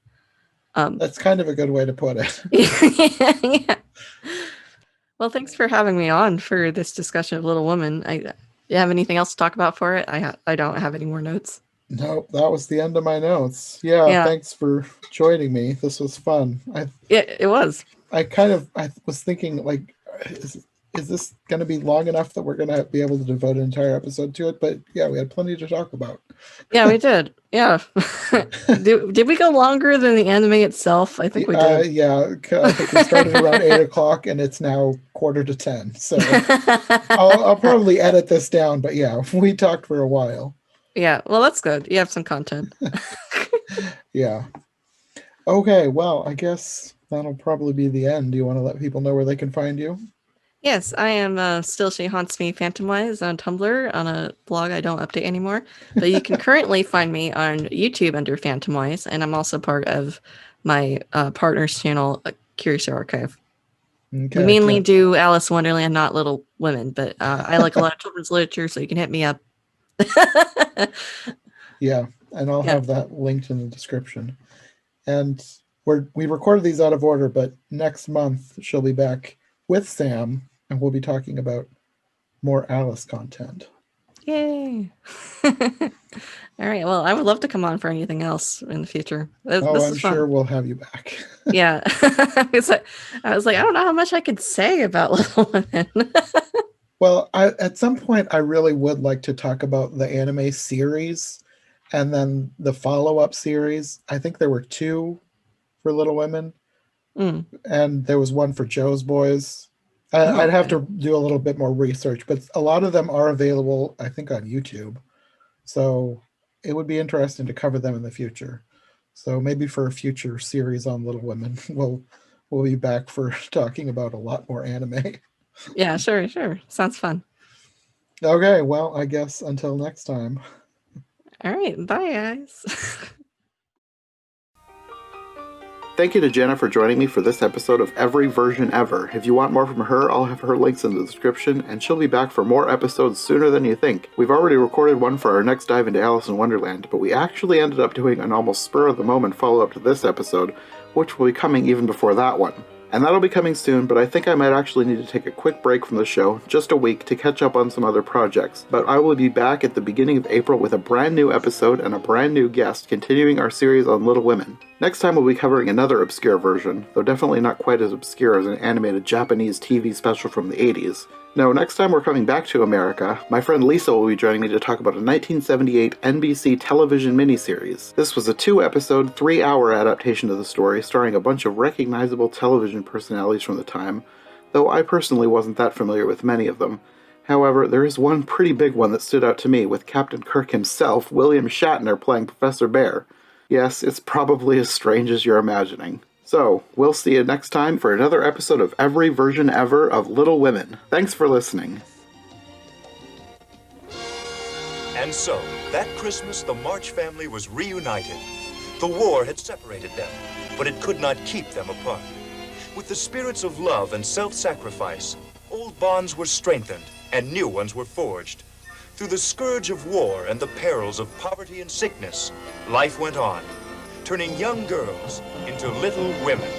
That's kind of a good way to put it. Yeah. Well, thanks for having me on for this discussion of Little Women. You have anything else to talk about for it? I don't have any more notes. No, that was the end of my notes. Yeah. Thanks for joining me. This was fun. It was. I was thinking, like, is this going to be long enough that we're going to be able to devote an entire episode to it? But yeah, we had plenty to talk about. Yeah, we did. Yeah. Did we go longer than the anime itself? I think we did. Yeah, I think we started around 8 o'clock and it's now 9:45. So I'll probably edit this down. But yeah, we talked for a while. Yeah, well, that's good. You have some content. Yeah. Okay, well, I guess that'll probably be the end. Do you want to let people know where they can find you? Yes, I am still She Haunts Me Phantomwise on Tumblr, on a blog I don't update anymore. But you can currently find me on YouTube under Phantomwise, and I'm also part of my partner's channel, Curious Archive. Okay, we mainly do Alice in Wonderland, not Little Women, but I like a lot of children's literature, so you can hit me up. Yeah, and I'll have that linked in the description. And we recorded these out of order, but next month she'll be back with Sam, and we'll be talking about more Alice content. Yay! All right. Well, I would love to come on for anything else in the future. I'm sure we'll have you back. Yeah. I was like, I don't know how much I could say about Little Women. Well, at some point, I really would like to talk about the anime series and then the follow-up series. I think there were 2 for Little Women. And there was one for Joe's Boys. I'd have to do a little bit more research, but a lot of them are available, I think, on YouTube. So it would be interesting to cover them in the future. So maybe for a future series on Little Women, we'll be back for talking about a lot more anime. Yeah, sure. Sounds fun. Okay, well, I guess until next time. All right, bye, guys. Thank you to Jenna for joining me for this episode of Every Version Ever. If you want more from her, I'll have her links in the description, and she'll be back for more episodes sooner than you think. We've already recorded one for our next dive into Alice in Wonderland, but we actually ended up doing an almost spur-of-the-moment follow-up to this episode, which will be coming even before that one. And that'll be coming soon, but I think I might actually need to take a quick break from the show, just a week, to catch up on some other projects. But I will be back at the beginning of April with a brand new episode and a brand new guest, continuing our series on Little Women. Next time we'll be covering another obscure version, though definitely not quite as obscure as an animated Japanese TV special from the 80s. No, next time we're coming back to America, my friend Lisa will be joining me to talk about a 1978 NBC television miniseries. This was a 2-episode, 3-hour adaptation of the story, starring a bunch of recognizable television personalities from the time, though I personally wasn't that familiar with many of them. However, there is one pretty big one that stood out to me, with Captain Kirk himself, William Shatner, playing Professor Bear. Yes, it's probably as strange as you're imagining. So, we'll see you next time for another episode of Every Version Ever of Little Women. Thanks for listening. And so, that Christmas, the March family was reunited. The war had separated them, but it could not keep them apart. With the spirits of love and self-sacrifice, old bonds were strengthened and new ones were forged. Through the scourge of war and the perils of poverty and sickness, life went on, turning young girls into little women.